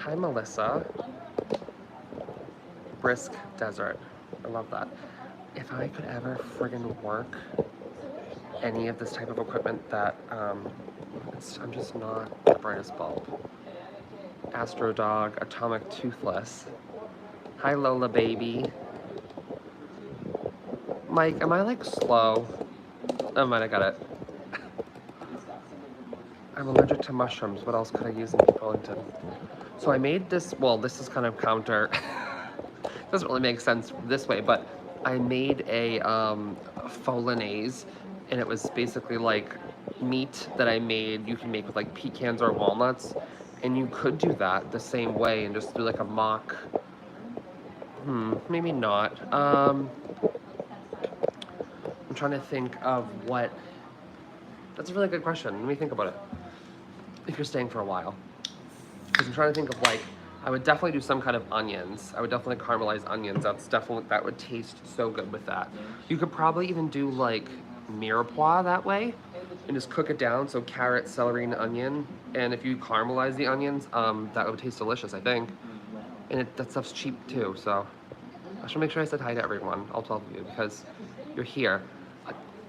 Hi, Melissa. Brisk Desert. I love that. If I could ever friggin' work any of this type of equipment that, I'm just not the brightest bulb. Astro Dog, Atomic Toothless. Hi, Lola Baby. Mike, am I like slow? Oh, might have got it. I'm allergic to mushrooms. What else could I use in Burlington? So I made this, well, this is kind of counter. Doesn't really make sense this way, but I made a Folanaise, and it was basically like meat that I made. You can make with like pecans or walnuts, and you could do that the same way and just do like a mock. Maybe not. I'm trying to think of what. That's a really good question. Let me think about it. If you're staying for a while, because I'm trying to think of like, I would definitely do some kind of onions. I would definitely caramelize onions. That would taste so good with that. You could probably even do like mirepoix that way, and just cook it down. So carrot, celery, and onion. And if you caramelize the onions, that would taste delicious, I think. And that stuff's cheap too. So I should make sure I said hi to everyone, all 12 of you, because you're here.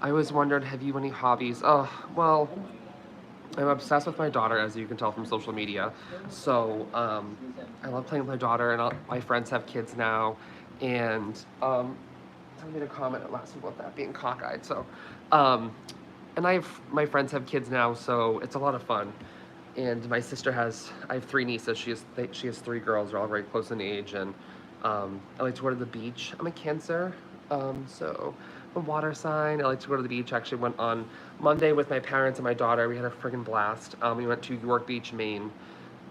I always wondered, have you any hobbies? Oh, well, I'm obsessed with my daughter, as you can tell from social media. So I love playing with my daughter, and my friends have kids now. And I made a comment last week about that being cockeyed. So, and my friends have kids now, so it's a lot of fun. And my sister I have three nieces. She has three girls. They're all very close in age, and I like to go to the beach. I'm a Cancer, so I'm a water sign. I like to go to the beach. I actually went on Monday with my parents and my daughter. We had a friggin' blast. We went to York Beach, Maine.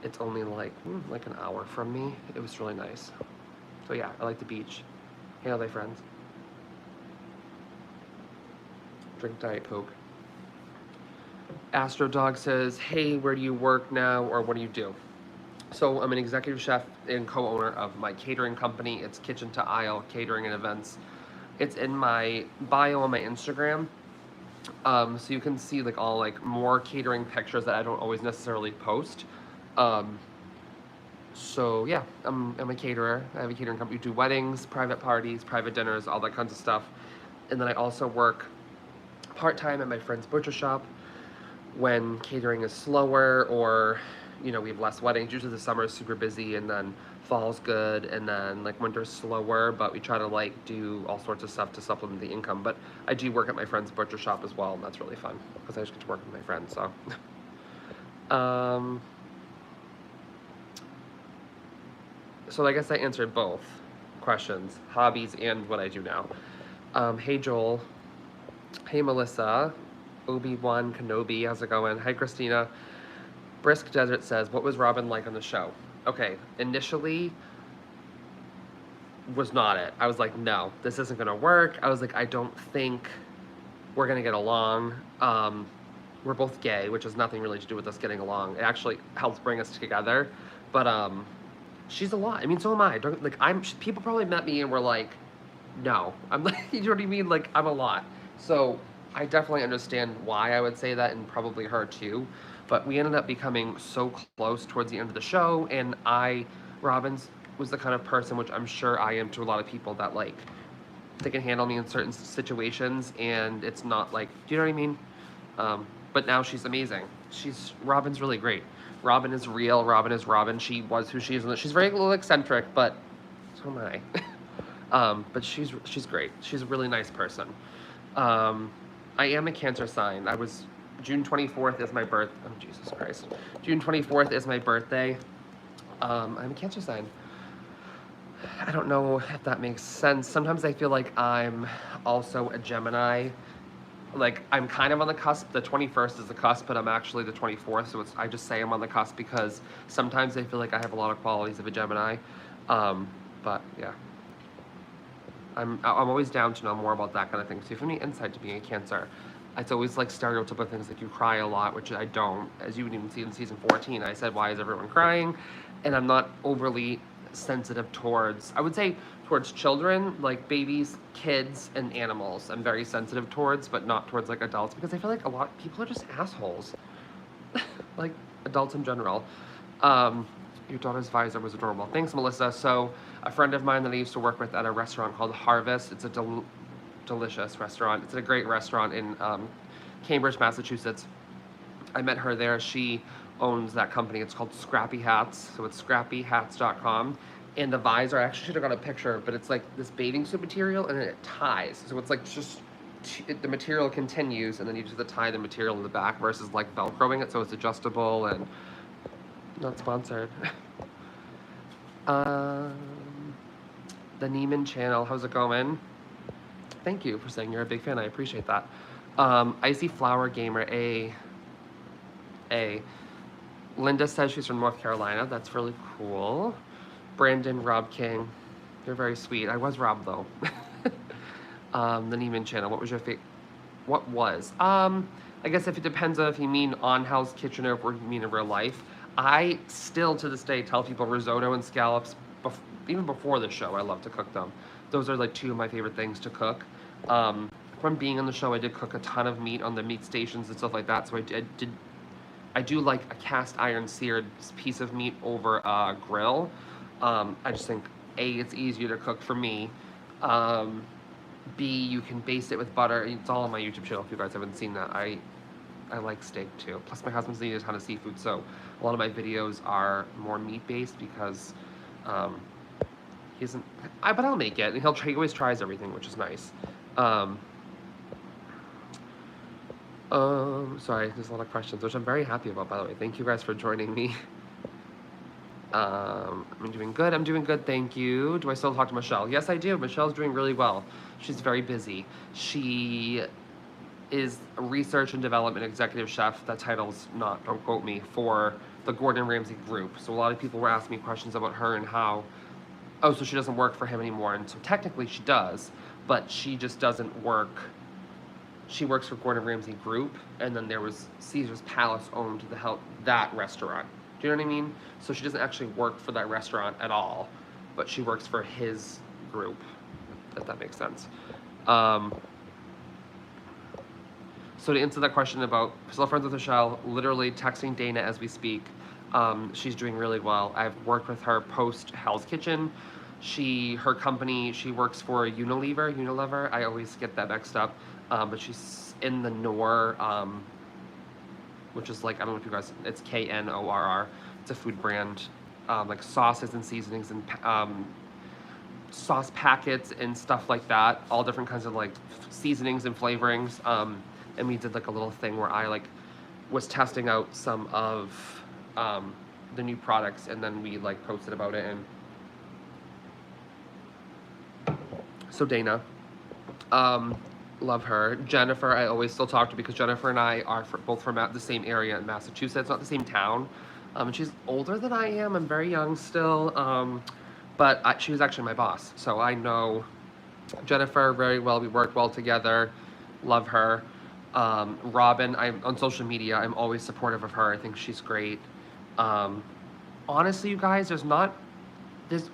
It's only like an hour from me. It was really nice. So yeah, I like the beach. Hang out with my friends. Drink Diet Coke. Astro Dog says, hey, where do you work now, or what do you do? So I'm an executive chef and co-owner of my catering company. It's Kitchen to Aisle Catering and Events. It's in my bio on my Instagram. So you can see like all like more catering pictures that I don't always necessarily post. So yeah, I'm a caterer. I have a catering company. We do weddings, private parties, private dinners, all that kinds of stuff. And then I also work part-time at my friend's butcher shop when catering is slower, or we have less weddings. Usually the summer is super busy, and then fall's good, and then like winter's slower, but we try to like do all sorts of stuff to supplement the income. But I do work at my friend's butcher shop as well, and that's really fun because I just get to work with my friends. So so I guess I answered both questions, hobbies and what I do now. Hey Joel. Hey Melissa. Obi-Wan Kenobi, how's it going? Hi Christina. Brisk Desert says, what was Robin like on the show? Okay, initially was not it. I was like, no, this isn't gonna work. I was like, I don't think we're gonna get along. We're both gay, which has nothing really to do with us getting along. It actually helps bring us together. But she's a lot. I mean, so am I. People probably met me and were like, no. I'm like, you know what I mean? Like, I'm a lot. So I definitely understand why I would say that, and probably her too. But we ended up becoming so close towards the end of the show, and Robbins was the kind of person, which I'm sure I am to a lot of people, that like they can handle me in certain situations, and it's not like, do you know what I mean? But now she's amazing. Robin's really great. Robin is real. Robin is Robin. She was who she is. She's very little eccentric, but so am I. But she's great. She's a really nice person. I am a Cancer sign. June 24th is my birth. Oh, Jesus Christ. June 24th is my birthday. I'm a Cancer sign. I don't know if that makes sense. Sometimes I feel like I'm also a Gemini. Like, I'm kind of on the cusp. The 21st is the cusp, but I'm actually the 24th. So I just say I'm on the cusp because sometimes I feel like I have a lot of qualities of a Gemini. But yeah. I'm always down to know more about that kind of thing. So if you have any insight to being a Cancer, it's always like stereotypical things like you cry a lot, which I don't. As you would even see in season 14, I said, why is everyone crying? And I'm not overly sensitive towards, I would say, towards children, like babies, kids, and animals. I'm very sensitive towards, but not towards like adults, because I feel like a lot of people are just assholes. Like adults in general. Your daughter's visor was adorable. Thanks, Melissa. So, a friend of mine that I used to work with at a restaurant called Harvest. It's a delicious restaurant. It's a great restaurant in Cambridge, Massachusetts. I met her there. She owns that company. It's called Scrappy Hats. So it's scrappyhats.com. And the visor, I actually should have got a picture, but it's like this bathing suit material and then it ties. So it's like just the material continues and then you just tie the material in the back versus like Velcroing it so it's adjustable and not sponsored. The Neiman channel, how's it going? Thank you for saying you're a big fan. I appreciate that. Icy Flower Gamer, A. Linda says she's from North Carolina. That's really cool. Brandon, Rob King, you're very sweet. I was Rob though. The Neiman channel. What was your favorite? What was? I guess if it depends on if you mean on Hell's Kitchen or if you mean in real life. I still to this day tell people risotto and scallops, even before the show. I love to cook them. Those are like two of my favorite things to cook. From being on the show, I did cook a ton of meat on the meat stations and stuff like that. So I do like a cast iron seared piece of meat over a grill. I just think A, it's easier to cook for me. B, you can baste it with butter. It's all on my YouTube channel if you guys haven't seen that. I like steak too. Plus my husband's eating a ton of seafood, so a lot of my videos are more meat based because he isn't. But I'll make it, and he always tries everything, which is nice. Sorry, there's a lot of questions, which I'm very happy about, by the way. Thank you guys for joining me. I'm doing good, thank you. Do I still talk to Michelle? Yes, I do. Michelle's doing really well. She's very busy. She is a research and development executive chef. That title's not, don't quote me, for the Gordon Ramsay group. So a lot of people were asking me questions about her and how, oh, so she doesn't work for him anymore. And so technically she does, but she just doesn't work. She works for Gordon Ramsay Group, and then there was Caesar's Palace owned that restaurant. Do you know what I mean? So she doesn't actually work for that restaurant at all, but she works for his group, if that makes sense. So to answer that question about still friends with Michelle, literally texting Dana as we speak. She's doing really well. I've worked with her post Hell's Kitchen. Her company, she works for Unilever. I always get that mixed up. But she's in the Knorr, which is like, I don't know if you guys, it's Knorr. It's a food brand, like sauces and seasonings and sauce packets and stuff like that. All different kinds of like seasonings and flavorings. And we did like a little thing where I like was testing out some of the new products, and then we like posted about it. And so Dana, love her. Jennifer, I always still talk to because Jennifer and I are both from the same area in Massachusetts, not the same town. And she's older than I am. I'm very young still. But she was actually my boss, so I know Jennifer very well. We worked well together. Love her. Robin, I'm on social media. I'm always supportive of her. I think she's great. Honestly, you guys, there's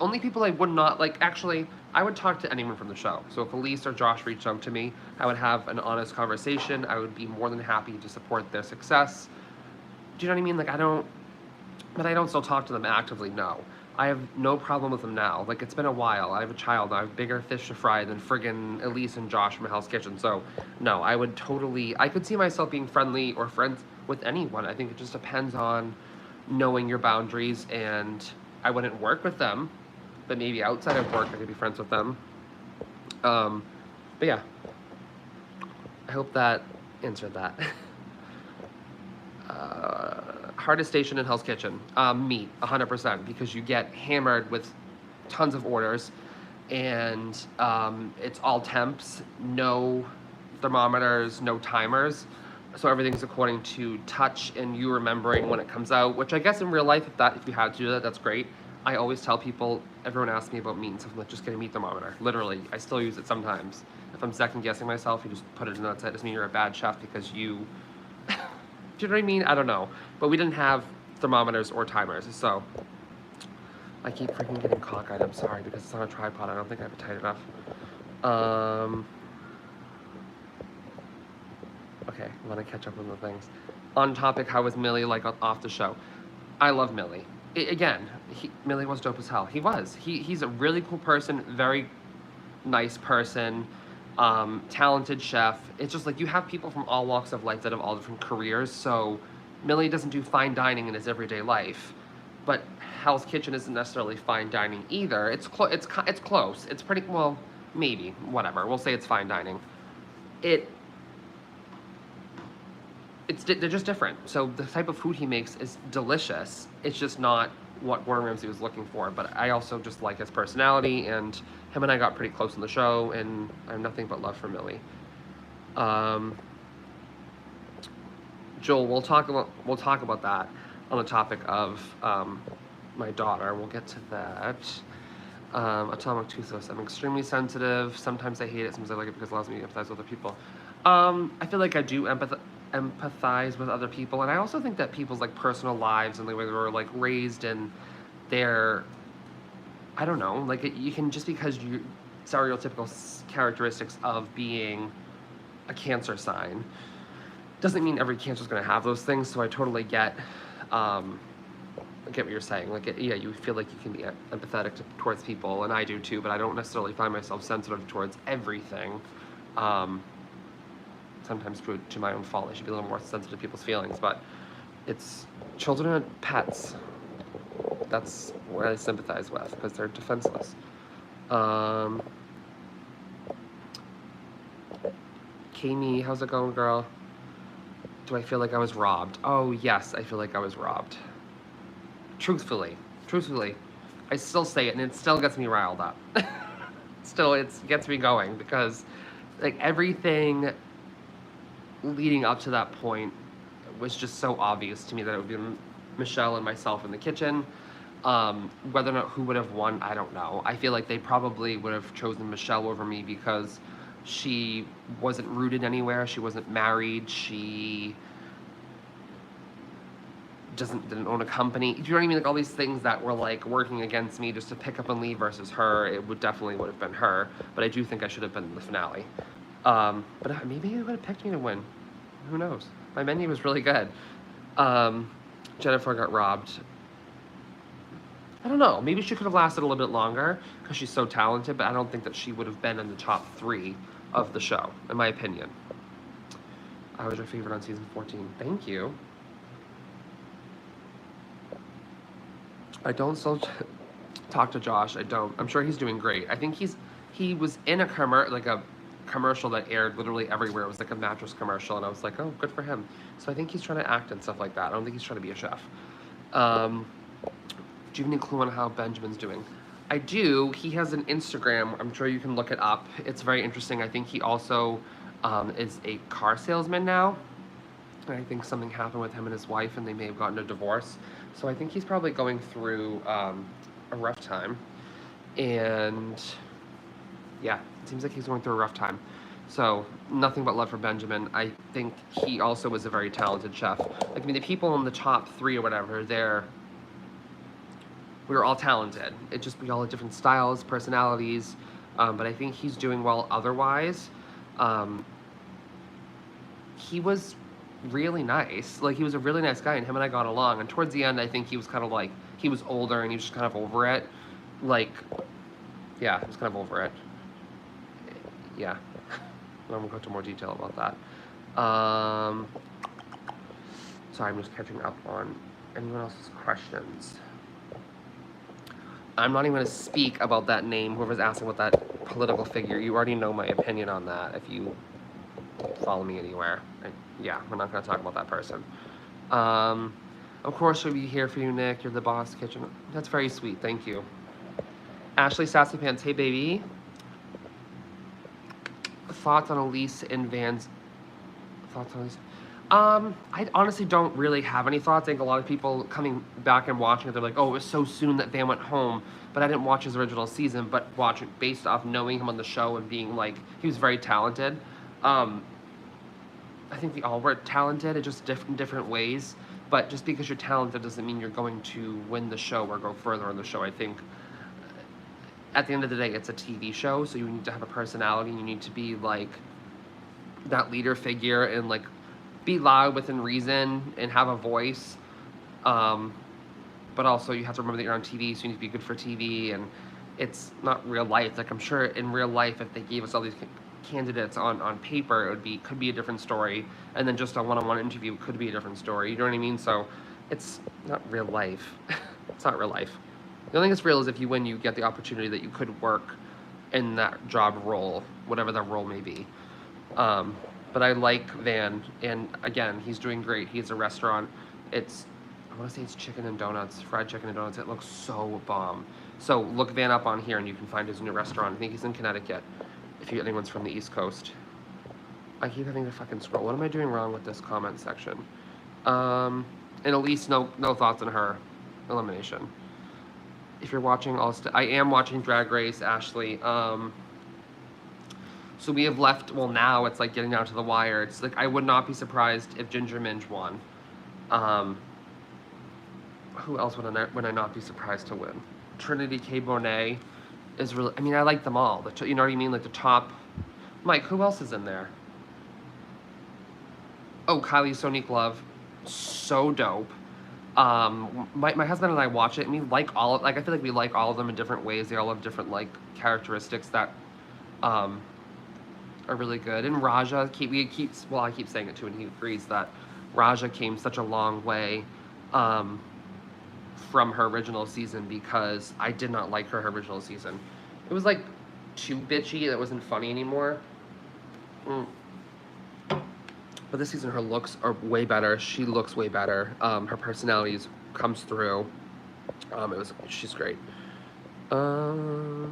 only people I would not like. Actually, I would talk to anyone from the show. So if Elise or Josh reached out to me, I would have an honest conversation. I would be more than happy to support their success. Do you know what I mean? Like, but I don't still talk to them actively, no. I have no problem with them now. Like, it's been a while. I have a child. I have bigger fish to fry than friggin' Elise and Josh from Hell's Kitchen. So, no, I could see myself being friendly or friends with anyone. I think it just depends on knowing your boundaries, and I wouldn't work with them, but maybe outside of work I could be friends with them. But yeah, I hope that answered that. Hardest station in Hell's Kitchen, meat, 100%, because you get hammered with tons of orders, and it's all temps, no thermometers, no timers, so everything's according to touch and you remembering when it comes out, which I guess in real life, if you had to do that, that's great. I always tell people, everyone asks me about meat and stuff, I'm like, just get a meat thermometer. Literally, I still use it sometimes. If I'm second guessing myself, you just put it in that side. It doesn't mean you're a bad chef because you, do you know what I mean? I don't know. But we didn't have thermometers or timers, so I keep freaking getting cockeyed. I'm sorry, because it's on a tripod. I don't think I have it tight enough. Okay, I want to catch up on the things. On topic, how was Millie like off the show? I love Millie. again, Millie was dope as hell. He was. He's a really cool person, very nice person, talented chef. It's just like you have people from all walks of life that have all different careers. So Millie doesn't do fine dining in his everyday life, but Hell's Kitchen isn't necessarily fine dining either. It's close. It's pretty well, maybe whatever. We'll say it's fine dining. They're just different. So the type of food he makes is delicious. It's just not what Gordon Ramsay was looking for. But I also just like his personality, and him and I got pretty close in the show, and I have nothing but love for Millie. Joel, we'll talk about that on the topic of my daughter. We'll get to that. Atomic Toothless. I'm extremely sensitive. Sometimes I hate it. Sometimes I like it because it allows me to empathize with other people. I feel like I do empathize with other people, and I also think that people's like personal lives and the way they were like raised and their, I don't know, like you can, just because you stereotypical characteristics of being a Cancer sign doesn't mean every Cancer is going to have those things. So I totally get what you're saying. Like, yeah, you feel like you can be empathetic towards people, and I do too, but I don't necessarily find myself sensitive towards everything. Sometimes to my own fault. I should be a little more sensitive to people's feelings, but it's children and pets. That's what I sympathize with, because they're defenseless. Kami, how's it going, girl? Do I feel like I was robbed? Oh, yes, I feel like I was robbed. Truthfully, I still say it, and it still gets me riled up. Still, it gets me going, because like everything leading up to that point was just so obvious to me that it would be Michelle and myself in the kitchen. Whether or not who would have won, I don't know. I feel like they probably would have chosen Michelle over me because she wasn't rooted anywhere. She wasn't married. She didn't own a company. Do you know what I mean? Like all these things that were like working against me just to pick up and leave versus her. It would have been her. But I do think I should have been in the finale. But maybe it would have picked me to win. Who knows? My menu was really good. Jennifer got robbed. I don't know. Maybe she could have lasted a little bit longer because she's so talented, but I don't think that she would have been in the top 3 of the show, in my opinion. I was your favorite on season 14. Thank you. I don't still talk to Josh. I don't. I'm sure he's doing great. I think he was in a commercial that aired literally everywhere. It was like a mattress commercial, and I was like, oh, good for him. So I think he's trying to act and stuff like that. I don't think he's trying to be a chef. Do you have any clue on how Benjamin's doing? I do. He has an Instagram. I'm sure you can look it up. It's very interesting. I think he also is a car salesman now. And I think something happened with him and his wife, and they may have gotten a divorce. So I think he's probably going through a rough time. And yeah, it seems like he's going through a rough time. So nothing but love for Benjamin. I think he also is a very talented chef. Like, I mean, the people in the top 3 or whatever, we were all talented. We all had different styles, personalities, but I think he's doing well otherwise. He was really nice. Like, he was a really nice guy, and him and I got along. And towards the end, I think he was kind of like, he was older, and he was just kind of over it. Like, yeah, he was kind of over it. Yeah. I'm going to go into more detail about that. Sorry, I'm just catching up on anyone else's questions. I'm not even going to speak about that name, whoever's asking about that political figure. You already know my opinion on that if you follow me anywhere. Yeah, we're not going to talk about that person. Of course, we'll be here for you, Nick. You're the boss kitchen. That's very sweet. Thank you. Ashley Sassy Pants. Hey, baby. Thoughts on Elise and Van's... Thoughts on Elise? I honestly don't really have any thoughts. I think a lot of people coming back and watching it, they're like, oh, it was so soon that Van went home. But I didn't watch his original season, but watch it based off knowing him on the show and being like, he was very talented. I think we all were talented in just different ways. But just because you're talented doesn't mean you're going to win the show or go further in the show. I think at the end of the day, it's a TV show, so you need to have a personality. You need to be like that leader figure and like be loud within reason and have a voice. But but also you have to remember that you're on TV, so you need to be good for TV, and it's not real life. Like, I'm sure in real life, if they gave us all these candidates on paper, could be a different story, and then just a one-on-one interview could be a different story. You know what I mean? So it's not real life. It's not real life. The only thing that's real is if you win, you get the opportunity that you could work in that job role, whatever that role may be. But I like Van, and again, he's doing great. He has a restaurant. I want to say it's chicken and donuts, fried chicken and donuts. It looks so bomb. So look Van up on here, and you can find his new restaurant. I think he's in Connecticut, if anyone's from the East Coast. I keep having to fucking scroll. What am I doing wrong with this comment section? And Elise, no thoughts on her elimination. If you're watching, I am watching Drag Race, Ashley. So we have left, well, now it's like getting down to the wire. It's like, I would not be surprised if Ginger Minge won. Who else would I not be surprised to win? Trinity K. Bonet is really, I mean, I like them all. You know what I mean? Like the top, Mike, who else is in there? Oh, Kylie Sonique Love, so dope. My husband and I watch it, and we like I feel like we like all of them in different ways. They all have different, like, characteristics that, are really good. And Raja, I keep saying it too, and he agrees that Raja came such a long way, from her original season, because I did not like her original season. It was like too bitchy. That wasn't funny anymore. But this season, her looks are way better. She looks way better. Her personality comes through. She's great. Who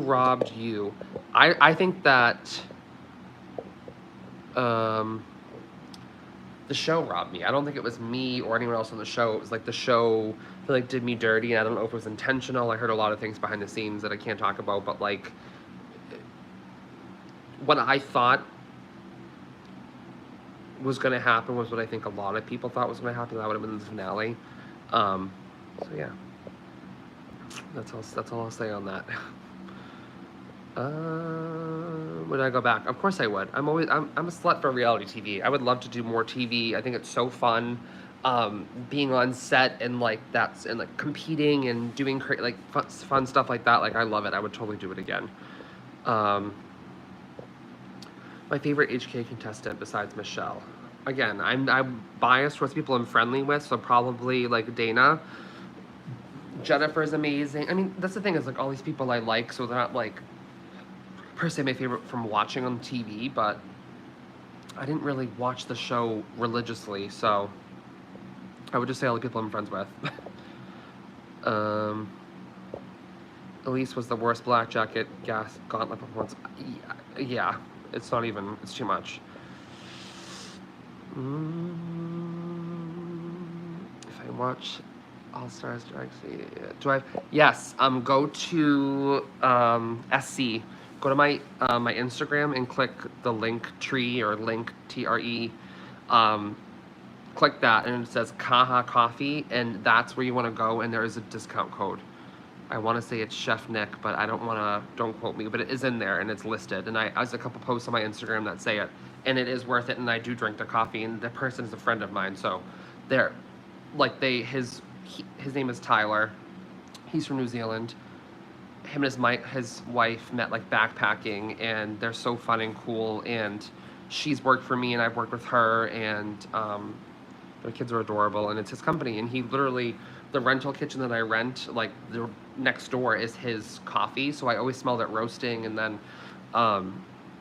robbed you? I think that the show robbed me. I don't think it was me or anyone else on the show. It was like the show, I feel like, did me dirty, and I don't know if it was intentional. I heard a lot of things behind the scenes that I can't talk about, but like what I thought was going to happen was what I think a lot of people thought was going to happen. That would have been the finale. So yeah, that's all I'll say on that. Would I go back? Of course I would. I'm a slut for reality TV. I would love to do more TV. I think it's so fun, being on set and like competing and doing like fun stuff like that. Like, I love it. I would totally do it again. My favorite HK contestant besides Michelle. Again, I'm biased towards people I'm friendly with, so probably like Dana. Jennifer's amazing. I mean, that's the thing, is like all these people I like, so they're not like per se my favorite from watching on TV, but I didn't really watch the show religiously, so I would just say all the people I'm friends with. Elise was the worst Black Jacket gauntlet performance. Yeah, it's not even, it's too much. If I watch All Stars Drag yes, go to SC. Go to my Instagram and click the link tree or link TRE. Click that, and it says Kaha Coffee, and that's where you want to go, and there is a discount code. I want to say it's Chef Nick, but I don't quote me, but it is in there, and it's listed. And there's a couple posts on my Instagram that say it, and it is worth it, and I do drink the coffee, and the person is a friend of mine, so his name is Tyler. He's from New Zealand. Him and his wife met like backpacking, and they're so fun and cool, and she's worked for me and I've worked with her, and their kids are adorable, and it's his company, and he literally, the rental kitchen that I rent, like the next door is his coffee, so I always smelled it roasting, and then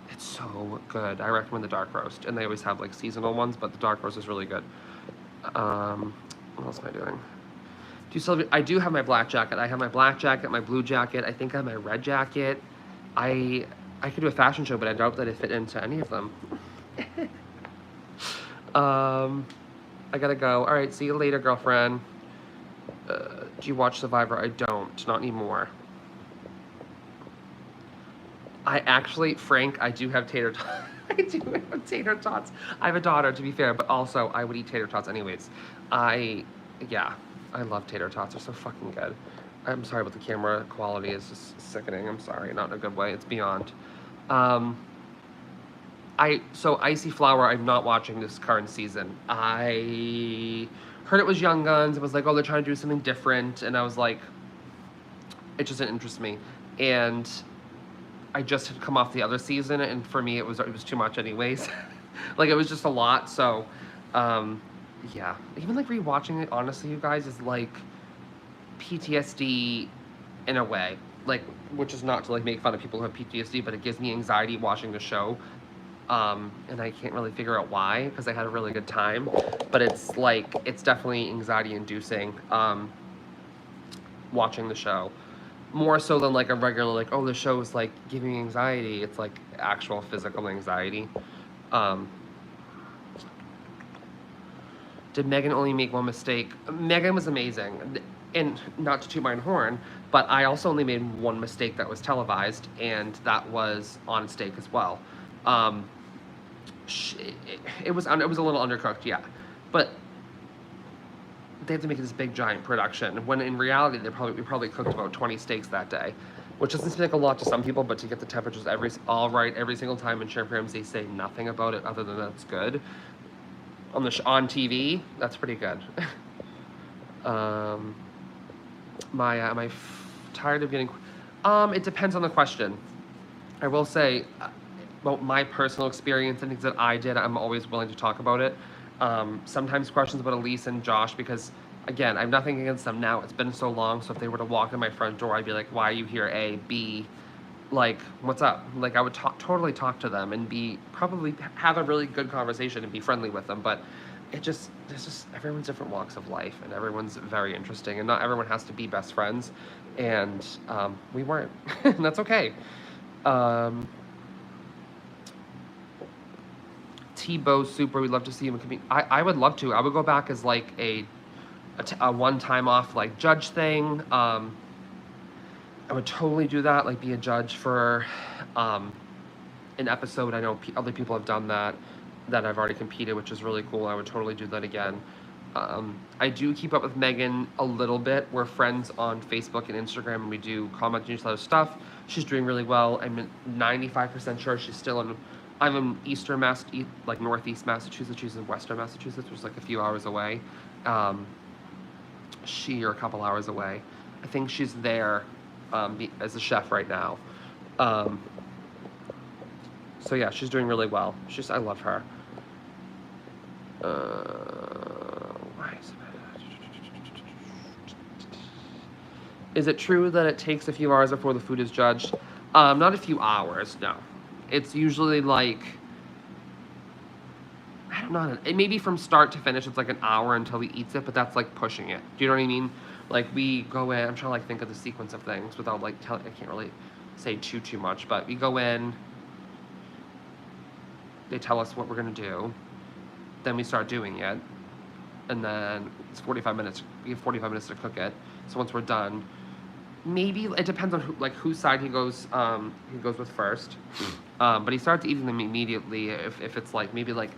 it's so good. I recommend the dark roast, and they always have like seasonal ones, but the dark roast is really good. What else am I doing? I do have my black jacket. I have my black jacket, my blue jacket. I think I have my red jacket. I could do a fashion show, but I doubt that it fit into any of them. I gotta go. All right, see you later, girlfriend. Do you watch Survivor? I don't. Not anymore. I actually, Frank, I do have tater tots. I do have tater tots. I have a daughter, to be fair, but also I would eat tater tots anyways. Yeah. I love tater tots. They're so fucking good. I'm sorry, but the camera quality is just sickening. I'm sorry, not in a good way. It's beyond. So Icy Flower, I'm not watching this current season. I heard it was Young Guns. It was like, oh, they're trying to do something different, and I was like, it just didn't interest me. And I just had come off the other season, and for me, it was too much, anyways. Like it was just a lot. So, yeah. Even like rewatching it, honestly, you guys, is like PTSD in a way. Like, which is not to like make fun of people who have PTSD, but it gives me anxiety watching the show. And I can't really figure out why, because I had a really good time. But it's like, it's definitely anxiety inducing, watching the show. More so than like a regular, like, oh, the show is like giving me anxiety. It's like actual physical anxiety. Did Megan only make one mistake? Megan was amazing. And not to toot my own horn, but I also only made one mistake that was televised, and that was on steak as well. Um, it was a little undercooked, yeah, but they have to make this big giant production, when in reality we probably cooked about 20 steaks that day, which doesn't seem like a lot to some people, but to get the temperatures all right every single time in Chef Ramsay say nothing about it other than that's good on on TV, that's pretty good. Am I tired of getting? It depends on the question. I will say, about my personal experience and things that I did, I'm always willing to talk about it. Sometimes questions about Elise and Josh, because again, I have nothing against them now. It's been so long, so if they were to walk in my front door, I'd be like, why are you here? A, B, like, what's up? Like, I would totally talk to them and probably have a really good conversation and be friendly with them, but there's just, everyone's different walks of life, and everyone's very interesting, and not everyone has to be best friends, and we weren't, and that's okay. Tebow Super, we'd love to see him compete. I would love to. I would go back as like a one-time off like judge thing. I would totally do that, like be a judge for an episode. I know other people have done that I've already competed, which is really cool. I would totally do that again. I do keep up with Megan a little bit. We're friends on Facebook and Instagram, and we do comment on each other's stuff. She's doing really well. I'm 95% sure she's still in. I'm in like northeast Massachusetts. She's in western Massachusetts, which is like a few hours away. You're a couple hours away. I think she's there as a chef right now. So yeah, she's doing really well. I love her. Is it true that it takes a few hours before the food is judged? Not a few hours, no. It's usually like, I don't know, maybe from start to finish it's like an hour until he eats it, but that's like pushing it. Do you know what I mean? Like we go in, I'm trying to like think of the sequence of things without like I can't really say too much, but we go in, they tell us what we're gonna do, then we start doing it, and then it's 45 minutes, we have 45 minutes to cook it. So once we're done, maybe it depends on whose side he goes with first. But he starts eating them immediately if it's like maybe like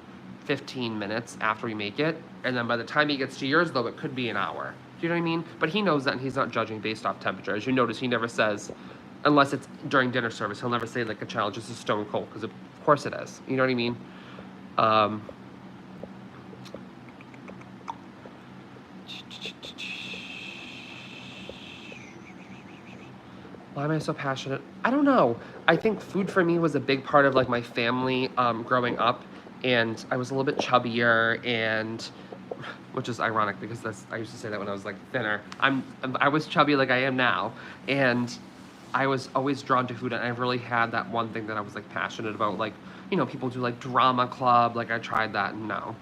15 minutes after we make it, and then by the time he gets to yours though, it could be an hour. Do you know what I mean? But he knows that, and he's not judging based off temperature. As you notice, he never says, unless it's during dinner service, he'll never say like a challenge is stone cold, because of course it is. You know what I mean? Why am I so passionate? I don't know. I think food for me was a big part of like my family growing up, and I was a little bit chubbier, and which is ironic because I used to say that when I was like thinner. I was chubby like I am now, and I was always drawn to food, and I really had that one thing that I was like passionate about. Like, you know, people do like drama club, like I tried that, no.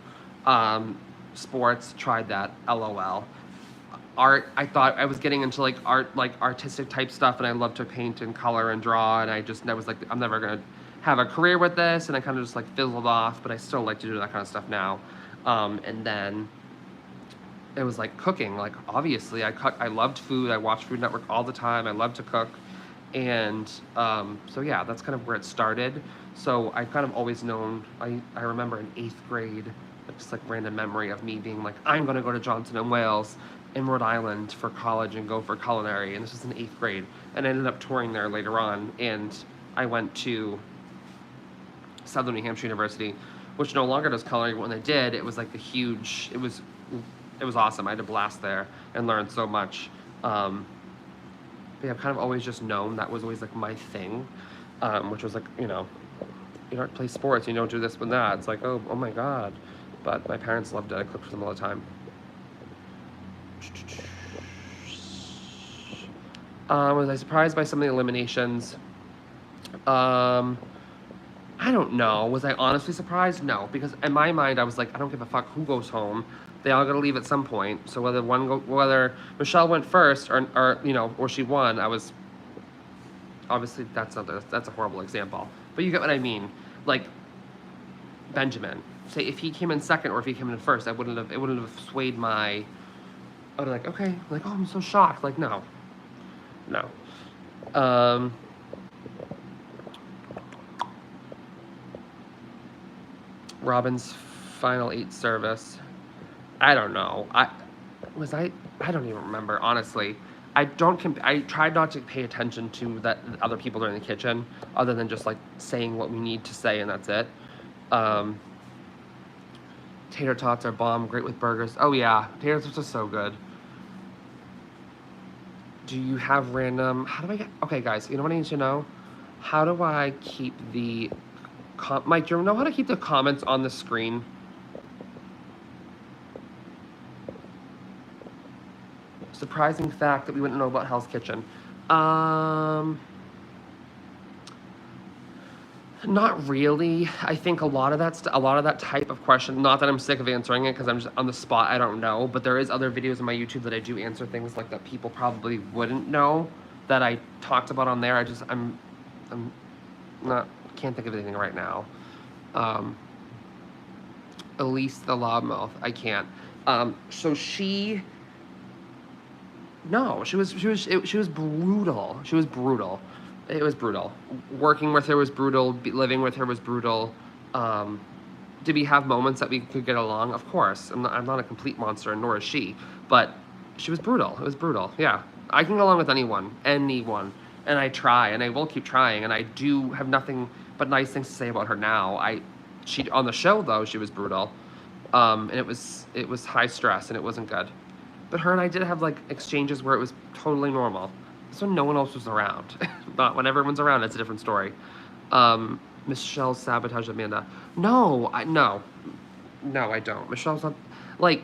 Sports, tried that, LOL. Art, I thought I was getting into like art, like artistic type stuff, and I love to paint and color and draw, and I was like, I'm never gonna have a career with this, and I kind of just like fizzled off, but I still like to do that kind of stuff now. And then it was like cooking, like obviously I loved food, I watched Food Network all the time, I love to cook, and so yeah, that's kind of where it started. So I've kind of always known, I remember in 8th grade, just like random memory of me being like, I'm gonna go to Johnson & Wales in Rhode Island for college and go for culinary, and this was in 8th grade, and I ended up touring there later on, and I went to Southern New Hampshire University, which no longer does coloring. But when they did, it was like it was awesome. I had a blast there and learned so much. But yeah, I've kind of always just known that was always like my thing, which was like, you don't play sports, you don't do this and that. It's like, oh my God. But my parents loved it. I cooked for them all the time. Was I surprised by some of the eliminations? I don't know. Was I honestly surprised? No, because in my mind, I was like, I don't give a fuck who goes home. They all got to leave at some point. So whether Michelle went first or she won, I was obviously that's a horrible example, but you get what I mean. Like Benjamin, say if he came in second or if he came in first, it wouldn't have swayed my. I would have like, okay, like, oh, I'm so shocked. Like, no. Robin's final 8 service. I don't know. I don't even remember, honestly. I tried not to pay attention to the other people that are in the kitchen, other than just like saying what we need to say, and that's it. Tater tots are bomb, great with burgers. Oh yeah, tater tots are so good. Do you have random? How do I get? Okay, guys, you know what I need to know? How do I keep the? Mike, do you know how to keep the comments on the screen? Surprising fact that we wouldn't know about Hell's Kitchen. Not really. I think a lot of that type of question, not that I'm sick of answering it because I'm just on the spot, I don't know, but there is other videos on my YouTube that I do answer things like that people probably wouldn't know that I talked about on there. I'm not, can't think of anything right now. Elise the Loudmouth, I can't. So she was brutal. She was brutal. It was brutal. Working with her was brutal. Living with her was brutal. Did we have moments that we could get along? Of course. I'm not a complete monster, nor is she. But she was brutal. It was brutal. Yeah. I can get along with anyone. And I try, and I will keep trying. And I do have nothing but nice things to say about her now. She on the show though, she was brutal. And it was high stress, and it wasn't good. But her and I did have like exchanges where it was totally normal. That's when no one else was around. But when everyone's around, it's a different story. Michelle sabotage Amanda. No, I don't. Michelle's not, like,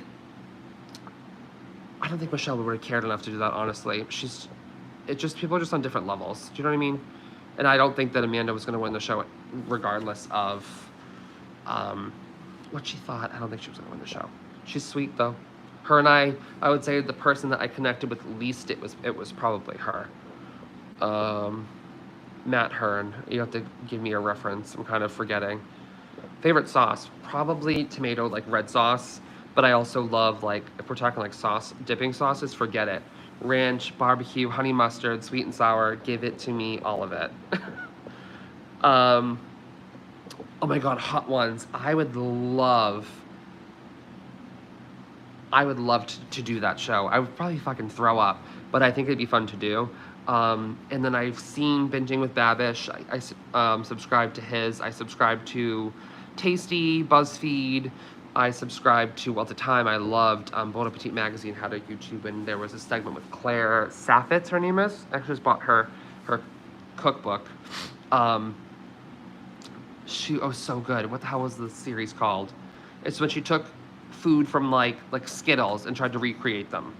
I don't think Michelle would have cared enough to do that, honestly. People are just on different levels. Do you know what I mean? And I don't think that Amanda was going to win the show regardless of what she thought. I don't think she was going to win the show. She's sweet, though. Her and I would say the person that I connected with least, it was probably her. Matt Hearn. You have to give me a reference. I'm kind of forgetting. Favorite sauce? Probably tomato, like red sauce. But I also love, like, if we're talking like sauce, dipping sauces, forget it. Ranch, barbecue, honey mustard, sweet and sour. Give it to me, all of it. Oh my God, hot ones. I would love to do that show. I would probably fucking throw up, but I think it'd be fun to do. And then I've seen Binging with Babish. I subscribe to his. I subscribe to Tasty, BuzzFeed. I subscribed to, at the time, I loved Bon Appetit Magazine had a YouTube, and there was a segment with Claire Saffitz, her name is. I actually just bought her cookbook. She was so good. What the hell was the series called? It's when she took food from like Skittles and tried to recreate them,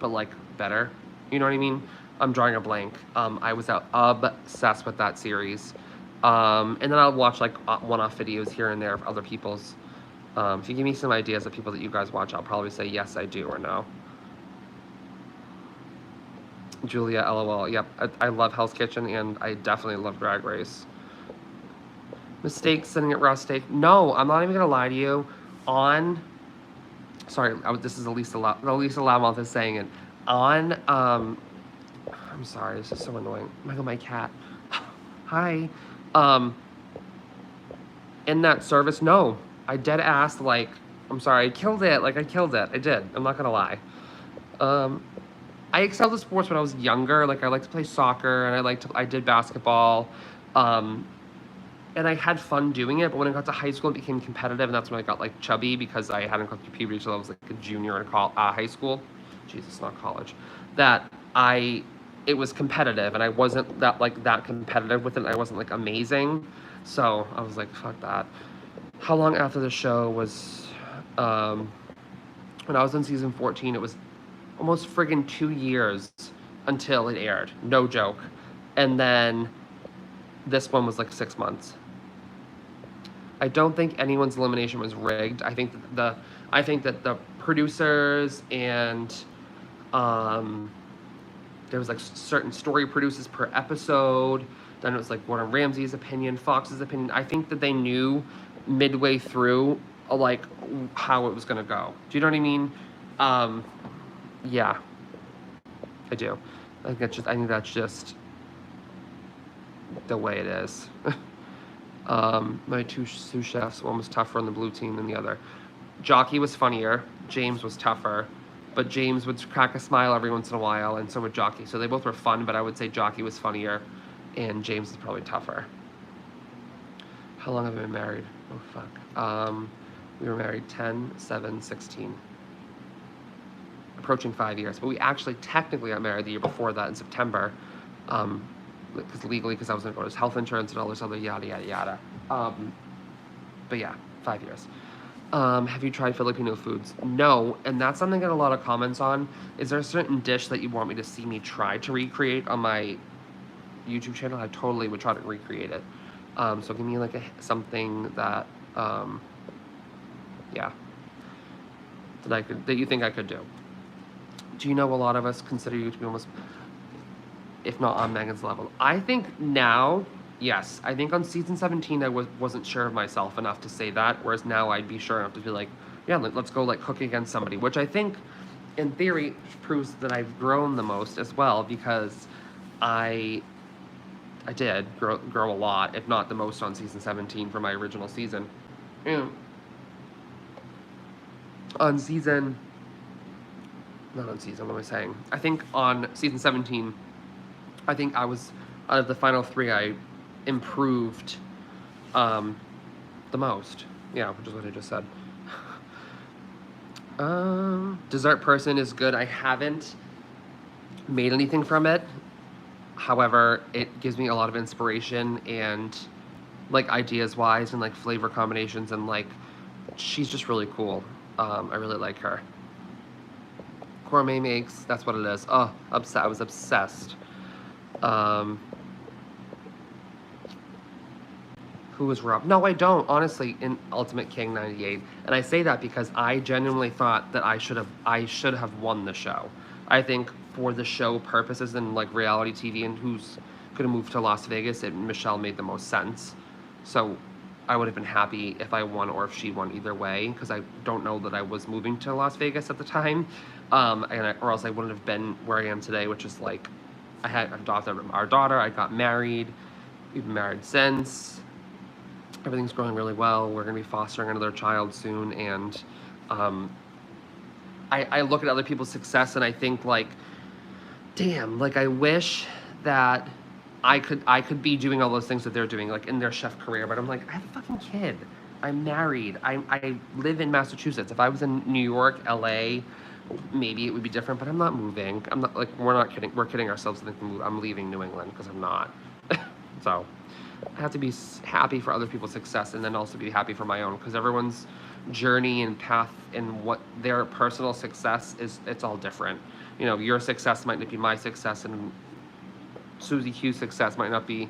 but like better. You know what I mean? I'm drawing a blank. I was obsessed with that series. And then I'll watch like one-off videos here and there of other people's. If you give me some ideas of people that you guys watch, I'll probably say yes, I do, or no. Julia, LOL. Yep, I love Hell's Kitchen, and I definitely love Drag Race. Mistakes sitting at raw steak. No, I'm not even gonna lie to you. Sorry, this is Elisa Loudmouth is saying it. I'm sorry, this is so annoying. Michael, my cat. Hi. In that service, no. I dead ass, like, I'm sorry, I killed it. Like, I killed it. I did. I'm not gonna lie. I excelled at sports when I was younger. Like, I liked to play soccer, and I did basketball. and I had fun doing it, but when I got to high school, it became competitive, and that's when I got like chubby because I hadn't gone through puberty until I was like a junior in high school. Jesus, not college. That it was competitive, and I wasn't that competitive with it. I wasn't like amazing, so I was like, fuck that. How long after the show was? When I was in season 14, it was almost friggin' 2 years until it aired. No joke. And then this one was like 6 months. I don't think anyone's elimination was rigged. I think that the producers and there was like certain story producers per episode. Then it was like Gordon Ramsay's opinion, Fox's opinion. I think that they knew midway through like how it was gonna go. Do you know what I mean? Yeah, I do. I think that's just the way it is. My two sous chefs, one was tougher on the blue team than the other. Jockey was funnier. James was tougher, but James would crack a smile every once in a while, and so would Jockey. So they both were fun, but I would say Jockey was funnier, and James is probably tougher. How long have I been married? Oh, fuck. We were married 10, 7, 16. Approaching 5 years. But we actually technically got married the year before that in September. Because I was going to go to his health insurance and all this other yada, yada, yada. But yeah, 5 years. Have you tried Filipino foods? No, and that's something I get a lot of comments on. Is there a certain dish that you want me to see me try to recreate on my YouTube channel? I totally would try to recreate it. So give me like something that, yeah, that you think I could do. Do you know a lot of us consider you to be almost, if not on Megan's level? I think now, yes. I think on season 17 I wasn't sure of myself enough to say that, whereas now I'd be sure enough to be like, yeah, let's go like cook against somebody, which I think in theory proves that I've grown the most as well, because I did grow a lot, if not the most, on season 17 for my original season. And on season, not on season, what am I saying? I think on season 17, I think I was, out of the final 3, I improved the most. Yeah, which is what I just said. Dessert person is good. I haven't made anything from it. However, it gives me a lot of inspiration and like ideas wise and like flavor combinations, and like she's just really cool. I really like her. Gourmet makes, that's what it is. Oh, I was obsessed. Who was Rob? No, I don't, honestly, in Ultimate King 98. And I say that because I genuinely thought that I should have won the show. I think for the show purposes and like reality TV and who's gonna move to Las Vegas, Michelle made the most sense. So I would have been happy if I won or if she won either way, because I don't know that I was moving to Las Vegas at the time, or else I wouldn't have been where I am today, which is like, I had adopted our daughter, I got married, we've been married since, everything's going really well, we're going to be fostering another child soon, and I look at other people's success and I think like, damn, like I wish that I could be doing all those things that they're doing, like in their chef career, but I'm like, I have a fucking kid. I'm married. I live in Massachusetts. If I was in New York, LA, maybe it would be different, but I'm not moving. I'm not, like, we're not kidding. We're kidding ourselves to think I'm leaving New England, because I'm not. So I have to be happy for other people's success and then also be happy for my own, because everyone's journey and path and what their personal success is, it's all different. You know, your success might not be my success, and Susie Q's success might not be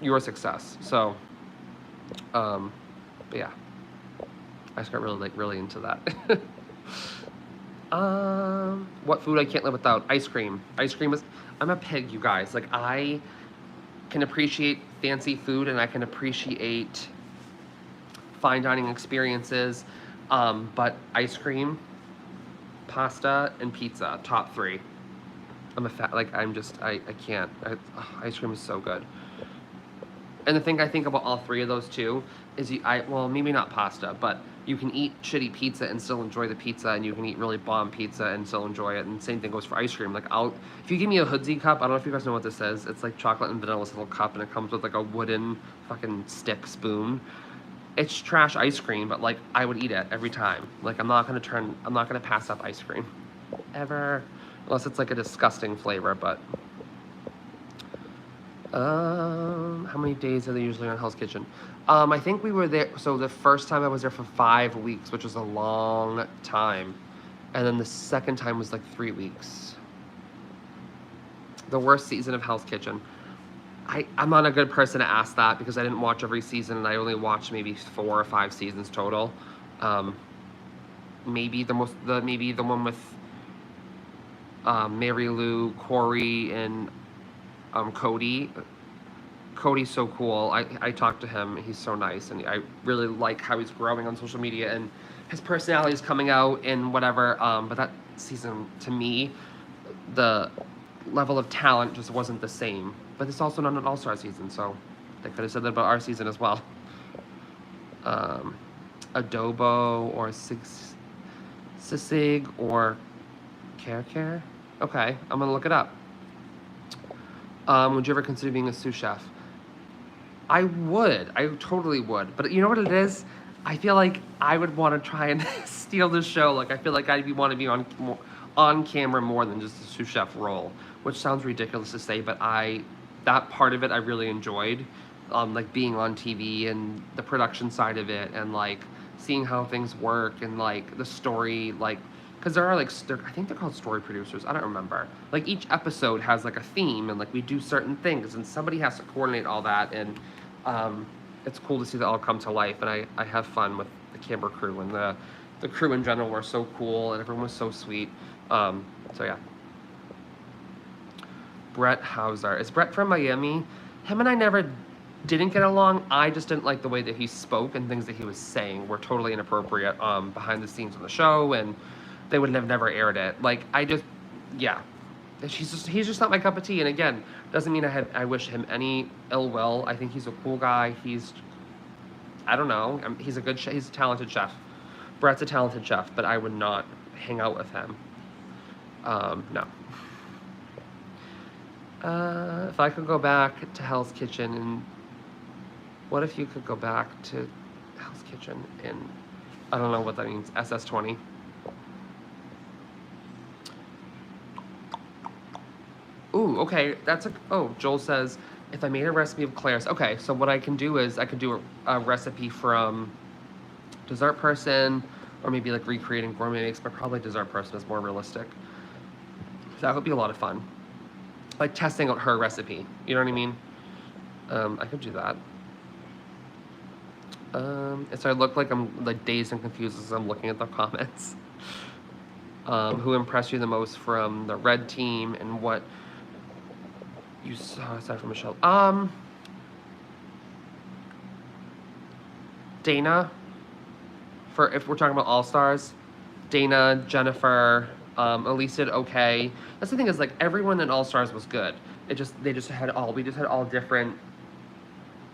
your success. So, but yeah, I just got really into that. What food I can't live without? Ice cream. Ice cream is, I'm a pig, you guys. Like, I can appreciate fancy food and I can appreciate fine dining experiences, but ice cream, pasta, and pizza, top 3. I'm a fat, like, I'm just, I can't. Ice cream is so good. And the thing I think about all 3 of those too is well, maybe not pasta, but you can eat shitty pizza and still enjoy the pizza, and you can eat really bomb pizza and still enjoy it. And same thing goes for ice cream. Like if you give me a Hoodsie cup, I don't know if you guys know what this is. It's like chocolate and vanilla little cup, and it comes with like a wooden fucking stick spoon. It's trash ice cream, but like I would eat it every time. Like I'm not gonna pass up ice cream, ever, unless it's like a disgusting flavor. But how many days are they usually on Hell's Kitchen? I think we were there. So the first time I was there for 5 weeks, which was a long time, and then the second time was like 3 weeks. The worst season of Hell's Kitchen. I'm not a good person to ask that because I didn't watch every season, and I only watched maybe 4 or 5 seasons total. Maybe the one with Mary Lou, Corey, and Cody. Cody's so cool. I talked to him. He's so nice, and I really like how he's growing on social media, and his personality is coming out and whatever. But that season, to me, the level of talent just wasn't the same. But it's also not an all-star season, so they could have said that about our season as well. Adobo or Sisig or Care. Okay, I'm gonna look it up. Would you ever consider being a sous chef? I would. I totally would. But you know what it is? I feel like I would want to try and steal the show. Like I feel like I'd want to be on camera more than just a sous chef role, which sounds ridiculous to say, but that part of it I really enjoyed, like being on TV and the production side of it, and like seeing how things work, and like the story, like because there are like I think they're called story producers. I don't remember. Like each episode has like a theme, and like we do certain things, and somebody has to coordinate all that, and it's cool to see that all come to life. And I have fun with the camera crew, and the crew in general were so cool, and everyone was so sweet. So yeah. Brett Hauser. Is Brett from Miami? Him and I never didn't get along. I just didn't like the way that he spoke, and things that he was saying were totally inappropriate behind the scenes on the show, and they would have never aired it. Like yeah. He's just not my cup of tea. And again, doesn't mean I wish him any ill will. I think he's a cool guy. I don't know. He's a talented chef. Brett's a talented chef, but I would not hang out with him. No. If I could go back to Hell's Kitchen, and what if you could go back to Hell's Kitchen in, I don't know what that means, SS20? Ooh, okay, Joel says, if I made a recipe of Claire's, okay, so what I can do is I could do a recipe from Dessert Person, or maybe like recreating Gourmet Mix, but probably Dessert Person is more realistic. So that would be a lot of fun. Like testing out her recipe, you know what I mean? I could do that. So I look like I'm like dazed and confused as I'm looking at the comments. Who impressed you the most from the red team, and what you saw aside from Michelle? Dana. If we're talking about all stars, Dana, Jennifer, Elise did okay. That's the thing, is like everyone in All Stars was good. We just had all different.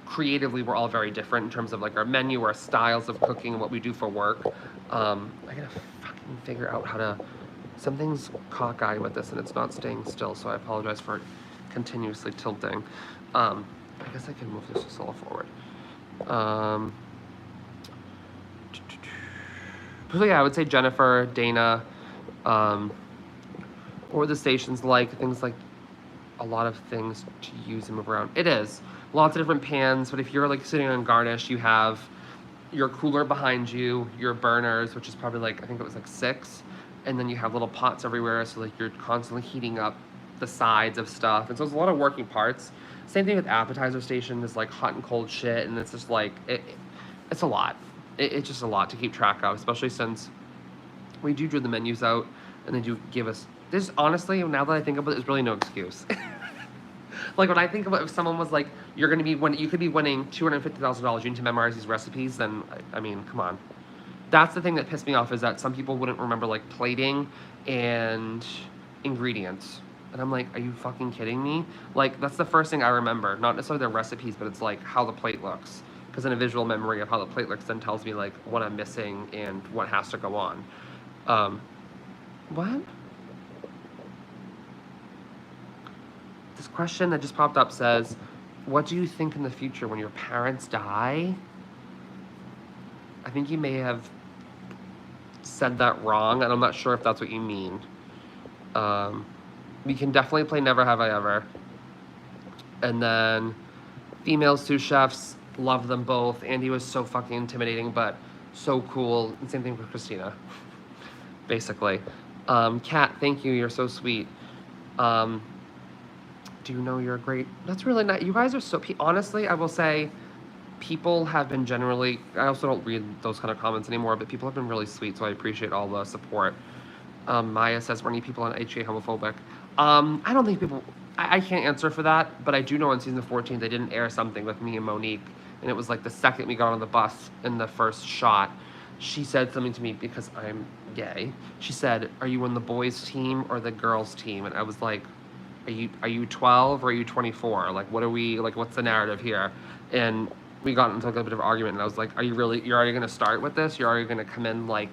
Creatively, we're all very different in terms of like our menu, our styles of cooking, and what we do for work. I gotta fucking figure out how to. Something's cockeyed with this, and it's not staying still. So I apologize for continuously tilting. I guess I can move this just a little forward. So yeah, I would say Jennifer, Dana, or the stations, like things like a lot of things to use and move around. It is lots of different pans, but if you're like sitting on garnish, you have your cooler behind you, your burners, which is probably like, I think it was like 6, and then you have little pots everywhere, so like you're constantly heating up the sides of stuff, and so there's a lot of working parts. Same thing with appetizer station, is like hot and cold shit, and it's just like it's a lot. It's just a lot to keep track of, especially since we do the menus out, and they do give us. There's honestly, now that I think about it, there's really no excuse. Like when I think about, if someone was like, you could be winning $250,000, you need to memorize these recipes, then I mean, come on. That's the thing that pissed me off, is that some people wouldn't remember like plating and ingredients. And I'm like, are you fucking kidding me? Like, that's the first thing I remember. Not necessarily the recipes, but it's like how the plate looks. because then a visual memory of how the plate looks then tells me like what I'm missing and what has to go on. What? This question that just popped up says, what do you think in the future when your parents die? I think you may have said that wrong, and I'm not sure if that's what you mean. We can definitely play Never Have I Ever. And then female sous chefs, love them both. Andy was so fucking intimidating, but so cool. And same thing with Christina, basically. Kat, thank you. You're so sweet. Do you know you're great? That's really nice. You guys are so... Honestly, I will say, people have been generally... I also don't read those kind of comments anymore, but people have been really sweet, so I appreciate all the support. Maya says, were any people on HA homophobic? I don't think people... I can't answer for that, but I do know in season 14 they didn't air something with me and Monique, and it was like the second we got on the bus in the first shot, she said something to me because I'm gay. She said, are you on the boys team or the girls team? And I was like, are you 12 or are you 24? Like, what are we, like, what's the narrative here? And we got into like a bit of an argument, and I was like, you're already going to start with this? You're already going to come in like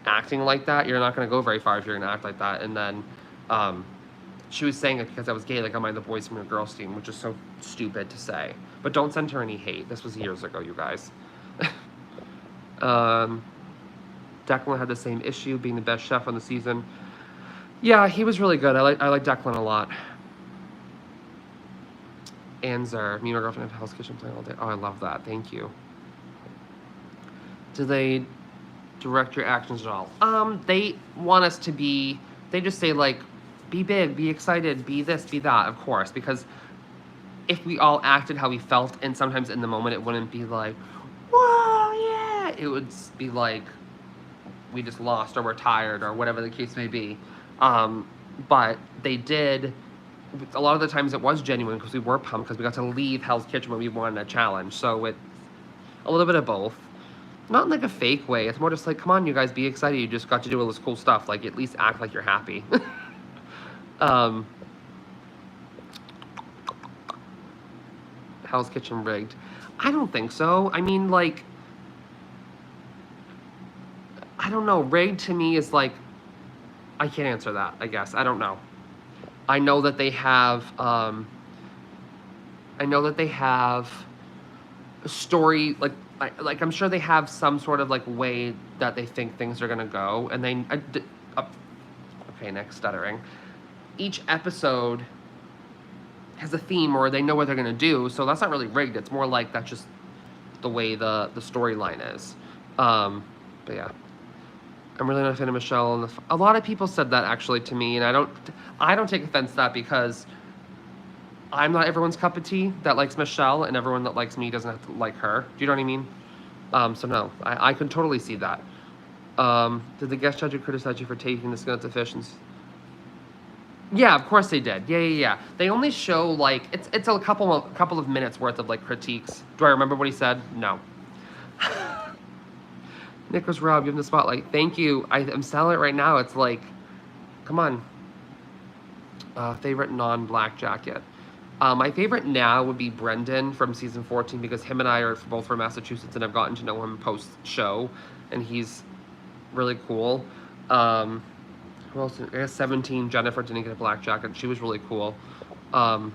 acting like that? You're not going to go very far if you're going to act like that. And then she was saying it because I was gay, like, am I the boys team or girls team, which is so stupid to say. But don't send her any hate. This was years ago, you guys. Declan had the same issue, being the best chef on the season. Yeah, he was really good. I like Declan a lot. Anzer, me and my girlfriend have Hell's Kitchen playing all day. Oh, I love that. Thank you. Do they direct your actions at all? They want us to be... They just say, like, be big, be excited, be this, be that, of course. Because if we all acted how we felt, and sometimes in the moment it wouldn't be like, whoa, yeah! It would be like, we just lost, or we're tired, or whatever the case may be. But they did... A lot of the times it was genuine because we were pumped because we got to leave Hell's Kitchen when we won a challenge. So it's a little bit of both. Not in like a fake way. It's more just like, come on, you guys, be excited. You just got to do all this cool stuff. Like, at least act like you're happy. Hell's Kitchen rigged. I don't think so. I mean, like, I don't know. Rigged to me is like, I can't answer that, I guess. I don't know. I know that they have, a story, like I'm sure they have some sort of like way that they think things are gonna go, and they, okay, next stuttering. Each episode has a theme, or they know what they're gonna do, so that's not really rigged. It's more like that's just the way the storyline is. But yeah. I'm really not a fan of Michelle. A lot of people said that actually to me, and I don't take offense to that because I'm not everyone's cup of tea that likes Michelle, and everyone that likes me doesn't have to like her. Do you know what I mean? So no, I can totally see that. Did the guest judge criticize you for taking the skin off the fish? Yeah, of course they did. Yeah. They only show like it's a couple of minutes worth of like critiques. Do I remember what he said? No. Nick was Rob, give him the spotlight. Thank you. I'm selling it right now. It's like, come on. Favorite non-black jacket. My favorite now would be Brendan from season 14 because him and I are both from Massachusetts and I've gotten to know him post-show, and he's really cool. Who else? I guess 17, Jennifer didn't get a black jacket. She was really cool. You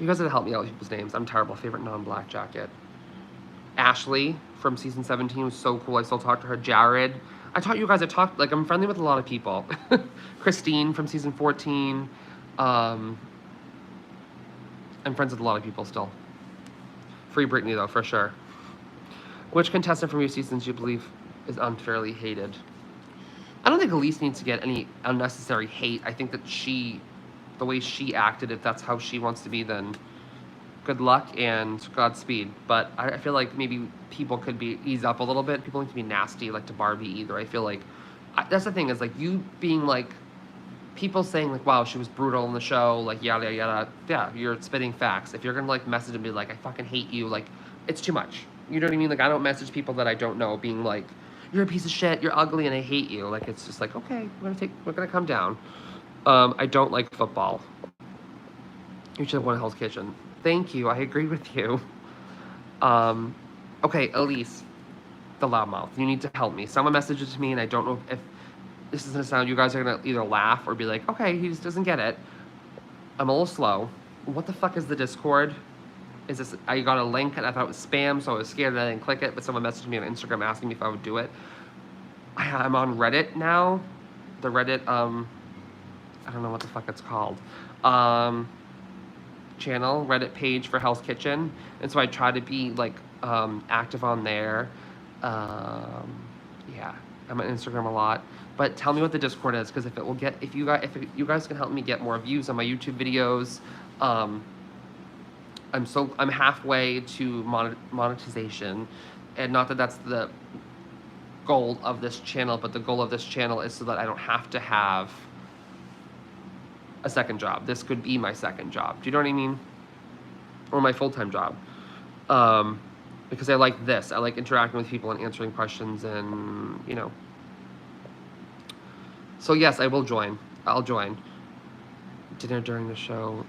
guys have to help me out with people's names. I'm terrible. Favorite non-black jacket. Ashley from season 17 was so cool. I still talk to her. Jared. I taught you guys, I'm friendly with a lot of people. Christine from season 14. I'm friends with a lot of people still. Free Britney though, for sure. Which contestant from your seasons do you believe is unfairly hated? I don't think Elise needs to get any unnecessary hate. I think that the way she acted, if that's how she wants to be, then good luck and Godspeed. But I feel like maybe people could ease up a little bit. People need to be nasty, like to Barbie either. I feel like that's the thing is like you being like people saying like, wow, she was brutal in the show, like yada yada. Yeah, you're spitting facts. If you're gonna like message and be like, I fucking hate you, like it's too much. You know what I mean? Like I don't message people that I don't know being like, you're a piece of shit, you're ugly, and I hate you. Like it's just like, okay, we're gonna come down. I don't like football. You should have won Hell's Kitchen. Thank you. I agree with you. Okay, Elise, the loudmouth, you need to help me. Someone messaged it to me, and I don't know if this is gonna sound, you guys are gonna either laugh or be like, okay, he just doesn't get it. I'm a little slow. What the fuck is the Discord? Is this, I got a link and I thought it was spam, so I was scared and I didn't click it, but someone messaged me on Instagram asking me if I would do it. I'm on Reddit now. The Reddit, I don't know what the fuck it's called. Channel, Reddit page for Hell's Kitchen. And so I try to be like active on there. Yeah, I'm on Instagram a lot. But tell me what the Discord is, because if you guys can help me get more views on my YouTube videos, I'm halfway to monetization, and not that that's the goal of this channel, but the goal of this channel is so that I don't have to have a second job. This could be my second job. Do you know what I mean? Or my full-time job. Because I like this. I like interacting with people and answering questions and, you know. So yes, I will join. I'll join. Dinner during the show.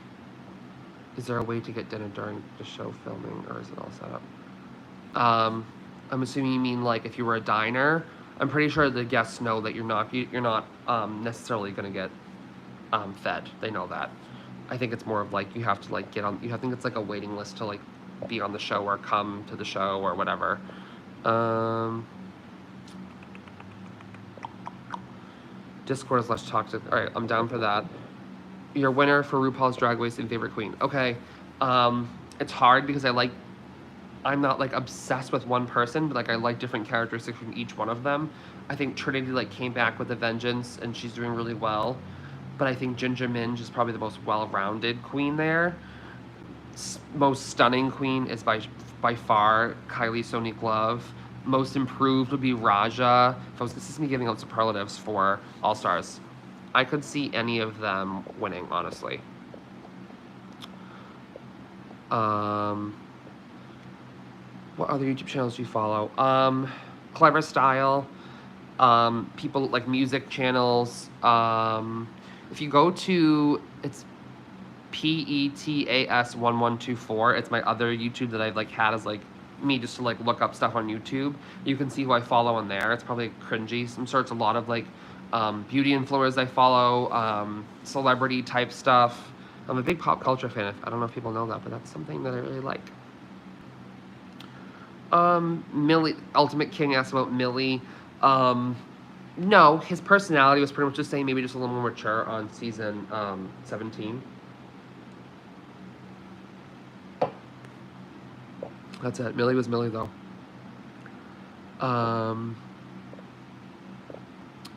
Is there a way to get dinner during the show filming, or is it all set up? I'm assuming you mean like if you were a diner. I'm pretty sure the guests know that you're not necessarily gonna get fed. They know that. I think it's more of like you have to like get on. I think it's like a waiting list to like be on the show or come to the show or whatever. Discord is less toxic. All right, I'm down for that. Your winner for RuPaul's Drag Race and favorite queen. Okay, it's hard because I'm not like obsessed with one person, but like I like different characteristics from each one of them. I think Trinity like came back with a vengeance and she's doing really well. But I think Ginger Minj is probably the most well-rounded queen there. Most stunning queen is by far Kylie Sonique Love. Most improved would be Raja. This is me giving out superlatives for All Stars. I could see any of them winning, honestly. What other YouTube channels do you follow? Clever Style. People like music channels. If you go to, it's PETAS1124. It's my other YouTube that I've like had as like me just to like look up stuff on YouTube. You can see who I follow on there. It's probably cringy. I'm sure it's a lot of like beauty influencers I follow, celebrity type stuff. I'm a big pop culture fan. I don't know if people know that, but that's something that I really like. Millie, Ultimate King asked about Millie. No, his personality was pretty much the same, maybe just a little more mature on season 17. That's it. Millie was Millie, though.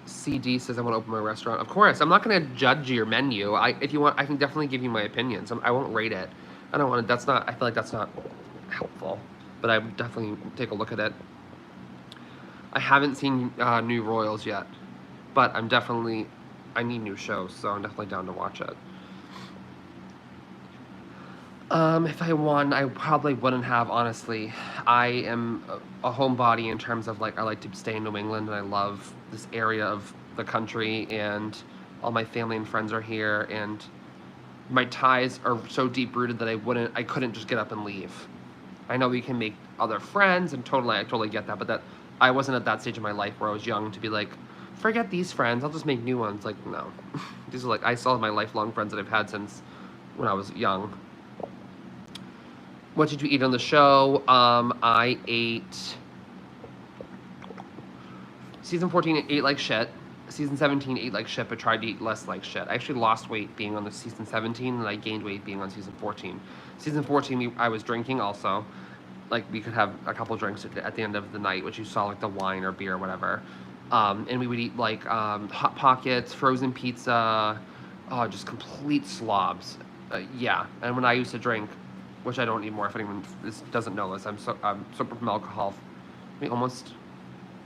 CD says I want to open my restaurant. Of course, I'm not going to judge your menu. If you want, I can definitely give you my opinions. I won't rate it. I don't want to. That's not. I feel like that's not helpful. But I would definitely take a look at it. I haven't seen New Royals yet, but I need new shows, so I'm definitely down to watch it. If I won, I probably wouldn't have, honestly. I am a homebody in terms of, like, I like to stay in New England, and I love this area of the country, and all my family and friends are here, and my ties are so deep-rooted that I couldn't just get up and leave. I know we can make other friends, and I totally get that, but I wasn't at that stage of my life where I was young to be like, forget these friends, I'll just make new ones. Like, no. These are like, I still have my lifelong friends that I've had since when I was young. What did you eat on the show? I ate... Season 14, ate like shit. Season 17, ate like shit, but tried to eat less like shit. I actually lost weight being on the season 17, and I gained weight being on season 14. Season 14, I was drinking also. Like, we could have a couple drinks at the end of the night, which you saw, like, the wine or beer or whatever. And we would eat, like, Hot Pockets, frozen pizza, just complete slobs. Yeah, and when I used to drink, which I don't anymore, if anyone doesn't know this, I'm sober from alcohol, almost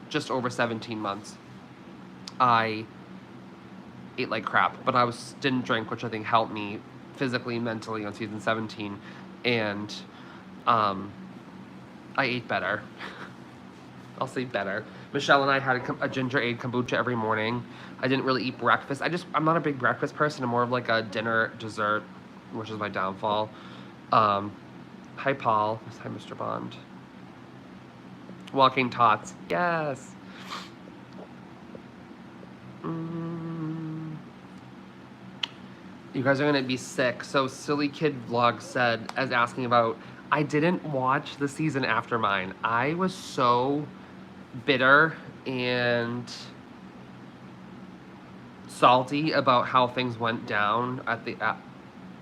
just over 17 months. I ate like crap, but didn't drink, which I think helped me physically, mentally on season 17, and I ate better. I'll say better. Michelle and I had a ginger ale kombucha every morning. I didn't really eat breakfast. I'm not a big breakfast person. I'm more of like a dinner, dessert, which is my downfall. I Hi, Paul. Hi, Mr. Bond. Walking Tots. Yes. You guys are gonna be sick. So Silly Kid Vlog said, as asking about, I didn't watch the season after mine. I was so bitter and salty about how things went down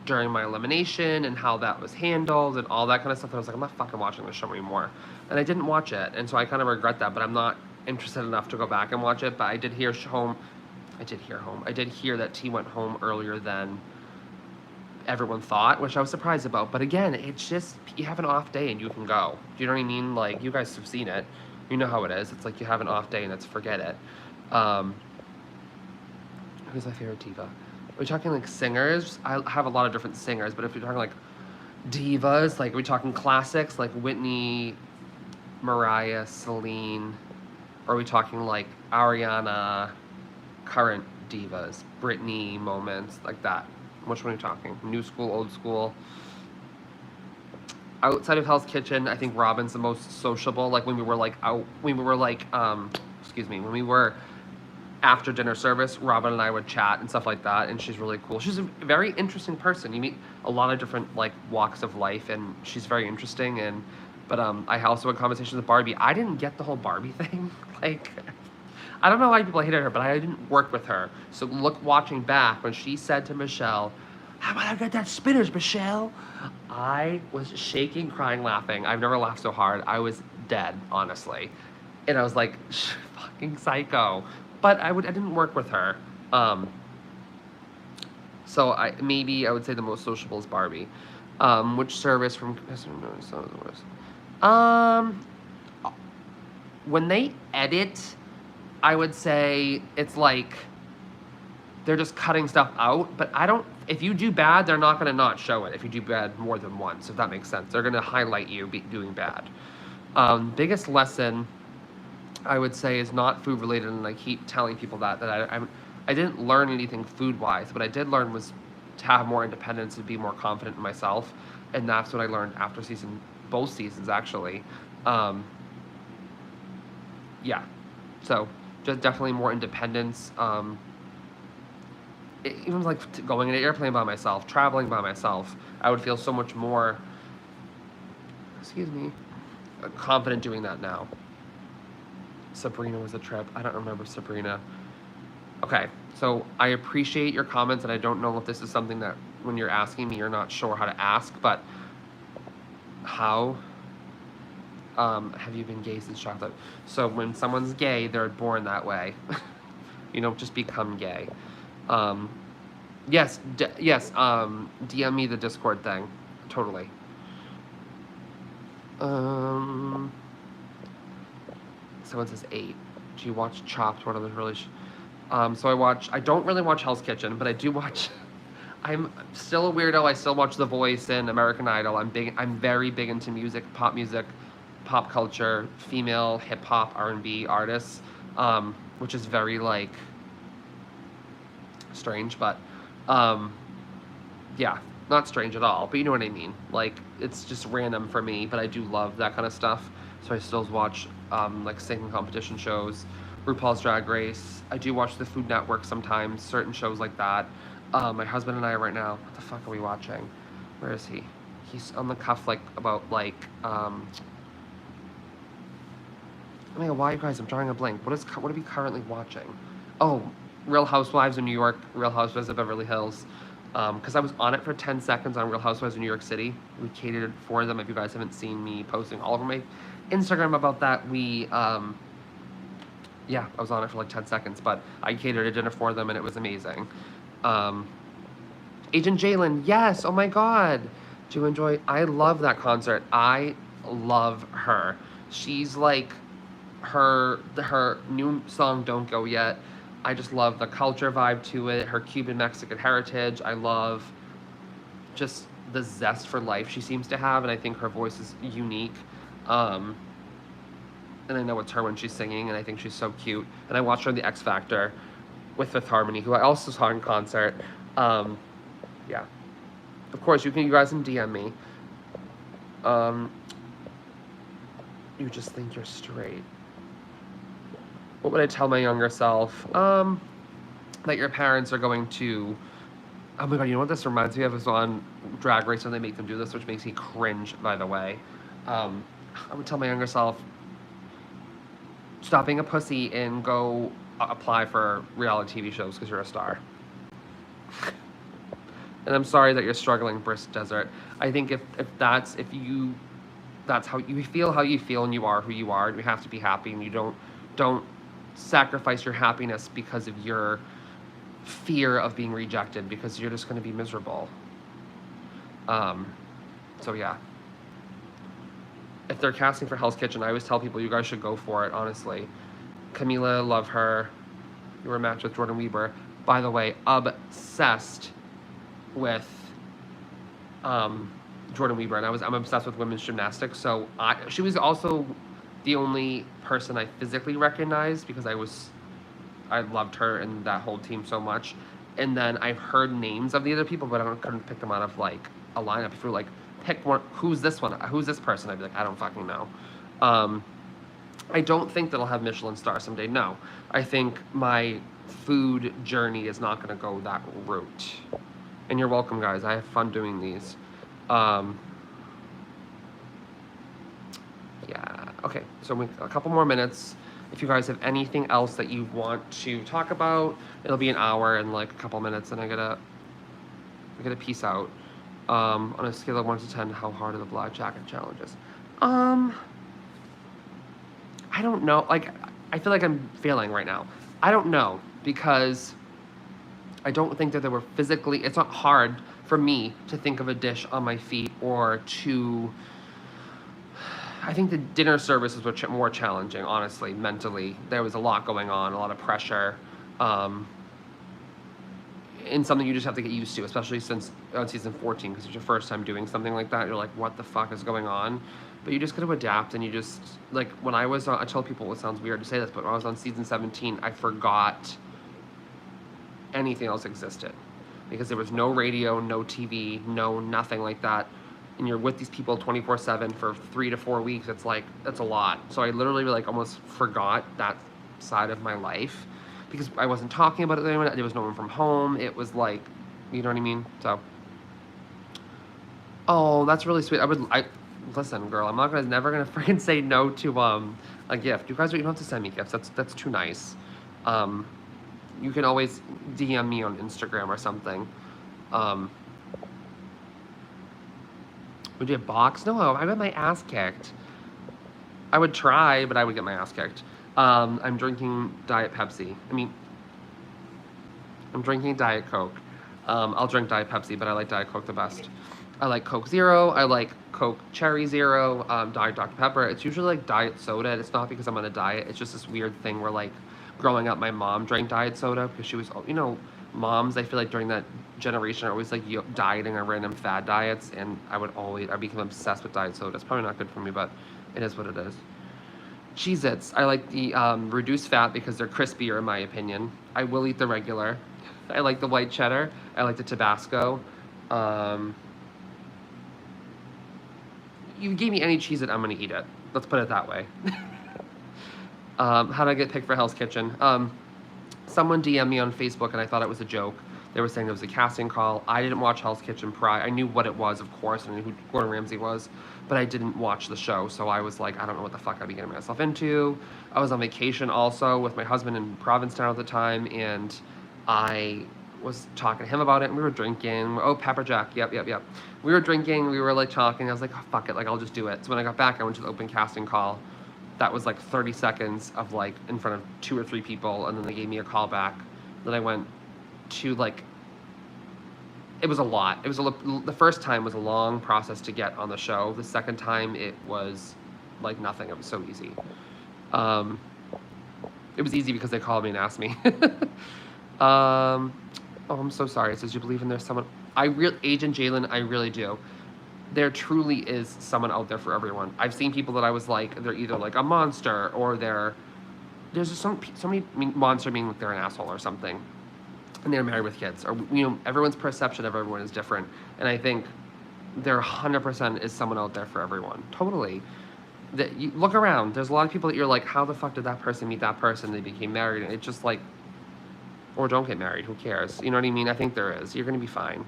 during my elimination and how that was handled and all that kind of stuff. I was like, I'm not fucking watching this show anymore. And I didn't watch it. And so I kind of regret that, but I'm not interested enough to go back and watch it. But I did hear that T went home earlier than everyone thought, which I was surprised about. But again, it's just, you have an off day and you can go. Do you know what I mean? Like, you guys have seen it. You know how it is. It's like you have an off day and it's forget it. Who's my favorite diva? Are we talking like singers? I have a lot of different singers, but if you're talking like divas, like are we talking classics like Whitney, Mariah, Celine? Or are we talking like Ariana, current divas, Britney moments, like that? Which one are you talking? New school, old school? Outside of Hell's Kitchen, I think Robin's the most sociable. Like when we were after dinner service, Robin and I would chat and stuff like that, and she's really cool. She's a very interesting person. You meet a lot of different like walks of life, and she's very interesting. But I also had conversations with Barbie. I didn't get the whole Barbie thing. Like, I don't know why people hated her, but I didn't work with her. So watching back, when she said to Michelle, "How about I get that spinners, Michelle?" I was shaking, crying, laughing. I've never laughed so hard. I was dead, honestly. And I was like, fucking psycho. But I didn't work with her. So I would say the most sociable is Barbie. Which service from when they edit, I would say it's like they're just cutting stuff out, but if you do bad, they're not gonna not show it if you do bad more than once, if that makes sense. They're gonna highlight you doing bad. Biggest lesson I would say is not food related, and I keep telling people that I didn't learn anything food wise. What I did learn was to have more independence and be more confident in myself, and that's what I learned after both seasons actually. Yeah, so just definitely more independence. Even like going in an airplane by myself, traveling by myself, I would feel so much more, confident doing that now. Sabrina was a trip. I don't remember Sabrina. Okay, so I appreciate your comments, and I don't know if this is something that when you're asking me, you're not sure how to ask, but how have you been gay since childhood? So when someone's gay, they're born that way. You don't just become gay. Yes, DM me the Discord thing. Totally. Someone says 8. Do you watch Chopped? One of those really... I don't really watch Hell's Kitchen, but I do watch... I'm still a weirdo. I still watch The Voice and American Idol. I'm very big into music, pop culture, female hip-hop, R&B artists, which is very, like... strange, but yeah, not strange at all, but you know what I mean. Like, it's just random for me, but I do love that kind of stuff. So I still watch like singing competition shows, RuPaul's Drag Race. I do watch the Food Network sometimes, certain shows like that. My husband and I right now, what the fuck are we watching? Where is he? He's on the cuff about oh my god, why you guys? I'm drawing a blank. What are we currently watching? Oh, Real Housewives of New York, Real Housewives of Beverly Hills. Because I was on it for 10 seconds on Real Housewives of New York City. We catered for them. If you guys haven't seen me posting all over my Instagram about that, yeah, I was on it for like 10 seconds, but I catered a dinner for them and it was amazing. Agent Jalen, yes, oh my god. Do you enjoy? I love that concert. I love her. She's like, her new song, Don't Go Yet. I just love the culture vibe to it, her Cuban-Mexican heritage. I love just the zest for life she seems to have, and I think her voice is unique. And I know it's her when she's singing, and I think she's so cute. And I watched her on The X Factor with Fifth Harmony, who I also saw in concert. Yeah. Of course, you guys can DM me. Um, you just think you're straight. What would I tell my younger self? That your parents are going to... Oh my god, you know what this reminds me of? Is on Drag Race when they make them do this, which makes me cringe, by the way. I would tell my younger self, stop being a pussy and go apply for reality TV shows because you're a star. And I'm sorry that you're struggling, Brisk Desert. I think if that's how you feel and you are who you are, and you have to be happy, and you don't sacrifice your happiness because of your fear of being rejected, because you're just going to be miserable. So yeah. If they're casting for Hell's Kitchen, I always tell people you guys should go for it, honestly. Camila, love her. You were matched with Jordan Weber. By the way, obsessed with Jordan Weber, and I'm obsessed with women's gymnastics. So she was also the only person I physically recognized because I loved her and that whole team so much. And then I've heard names of the other people, but couldn't pick them out of like a lineup. If you were like, pick one, who's this one? Who's this person? I'd be like, I don't fucking know. I don't think that I'll have Michelin star someday. No, I think my food journey is not going to go that route. And you're welcome, guys. I have fun doing these. Yeah. Okay. So a couple more minutes. If you guys have anything else that you want to talk about, it'll be an hour and like a couple minutes, and I gotta peace out. On a scale of 1 to 10, how hard are the black jacket challenges? I don't know. Like, I feel like I'm failing right now. I don't know, because I don't think that they were physically... It's not hard for me to think of a dish on my feet or to... I think the dinner services were more challenging, honestly, mentally. There was a lot going on, a lot of pressure. And something you just have to get used to, especially since on season 14, because it's your first time doing something like that. You're like, what the fuck is going on? But you just got to adapt, and you just, like, when I was on, I tell people it sounds weird to say this, but when I was on season 17, I forgot anything else existed. Because there was no radio, no TV, no nothing like that. And you're with these people 24/7 for 3 to 4 weeks. It's like, that's a lot. So I literally, like, almost forgot that side of my life. Because I wasn't talking about it with anyone. There was no one from home. It was like, you know what I mean? So, oh, that's really sweet. Listen, girl, I'm never gonna freaking say no to a gift. You guys don't have to send me gifts. That's too nice. You can always DM me on Instagram or something. Would you a box? No, I got my ass kicked. I would try, but I would get my ass kicked. I'm drinking Diet Pepsi. I'm drinking Diet Coke. I'll drink Diet Pepsi, but I like Diet Coke the best. I like Coke Zero. I like Coke Cherry Zero, Diet Dr. Pepper. It's usually like diet soda. It's not because I'm on a diet. It's just this weird thing where, like, growing up, my mom drank diet soda because she was, you know, moms, I feel like during that generation are always like dieting or random fad diets, and I became obsessed with diet soda. It's probably not good for me, but it is what it is. Cheez-Its. I like the reduced fat because they're crispier in my opinion. I will eat the regular. I like the white cheddar. I like the Tabasco. You gave me any Cheez-It, I'm gonna eat it. Let's put it that way. How did I get picked for Hell's Kitchen? Someone DM'd me on Facebook and I thought it was a joke. They were saying it was a casting call. I didn't watch Hell's Kitchen prior. I knew what it was, of course. I knew who Gordon Ramsay was, but I didn't watch the show. So I was like, I don't know what the fuck I'd be getting myself into. I was on vacation also with my husband in Provincetown at the time, and I was talking to him about it, and we were drinking. Oh, Pepper Jack. Yep. We were drinking. We were like talking. I was like, oh, fuck it. Like, I'll just do it. So when I got back, I went to the open casting call. That was like 30 seconds of like in front of 2 or 3 people, and then they gave me a call back. Then I went to like, it was a lot. The first time was a long process to get on the show. The second time it was like nothing. It was so easy. It was easy because they called me and asked me. Oh, I'm so sorry. It says you believe in there's someone. Agent Jalen, I really do. There truly is someone out there for everyone. I've seen people that I was like, they're either like a monster or there's just somebody monster meaning like they're an asshole or something, and they're married with kids, or, you know, everyone's perception of everyone is different. And I think there 100% is someone out there for everyone. Totally. That you look around. There's a lot of people that you're like, how the fuck did that person meet that person? They became married. And it's just like, or don't get married. Who cares? You know what I mean? I think there is. You're gonna be fine.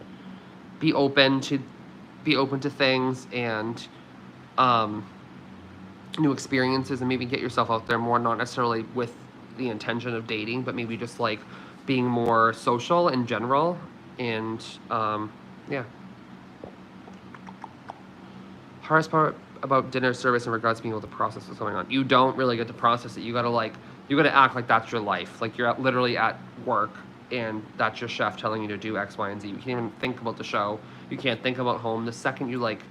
Be open to things and new experiences, and maybe get yourself out there more. Not necessarily with the intention of dating, but maybe just like being more social in general. And yeah. Hardest part about dinner service in regards to being able to process what's going on. You don't really get to process it. You gotta act like that's your life. Like you're literally at work and that's your chef telling you to do X, Y, and Z. You can't even think about the show. You can't think about home. The second you like,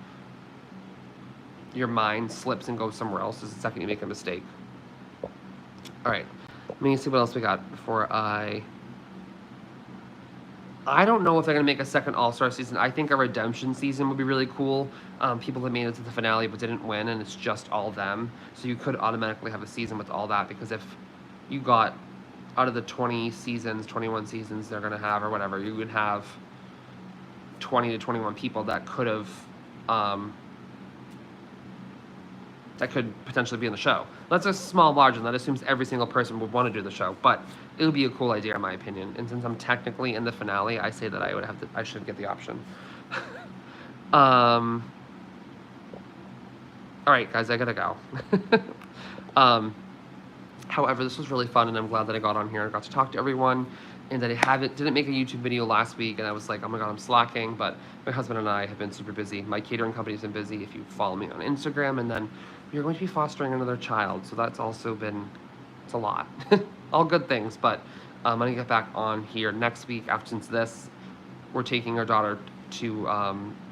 your mind slips and goes somewhere else is the second you make a mistake. All right, let me see what else we got before I don't know if they're going to make a second All-Star season. I think a redemption season would be really cool. People that made it to the finale but didn't win, and it's just all them. So you could automatically have a season with all that, because if you got out of the 21 seasons they're going to have or whatever, you would have 20 to 21 people that could have that could potentially be in the show. That's a small margin. That assumes every single person would want to do the show, but it would be a cool idea in my opinion. And since I'm technically in the finale, I say that I should get the option. All right, guys, I gotta go. However, this was really fun, and I'm glad that I got on here and got to talk to everyone, and that I didn't make a YouTube video last week, and I was like, oh my god, I'm slacking, but my husband and I have been super busy. My catering company's been busy, if you follow me on Instagram, and then you're going to be fostering another child, so that's also been, it's a lot. All good things, but I'm gonna get back on here next week. Since this, we're taking our daughter to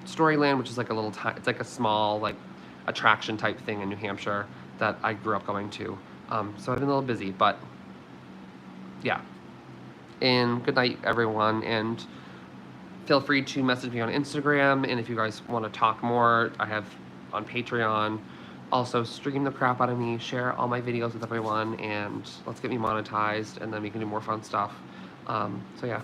Storyland, which is like it's like a small like attraction type thing in New Hampshire that I grew up going to. So I've been a little busy, but yeah. And good night, everyone. And feel free to message me on Instagram. And if you guys want to talk more, I have on Patreon. Also, stream the crap out of me, share all my videos with everyone, and let's get me monetized, and then we can do more fun stuff. So yeah.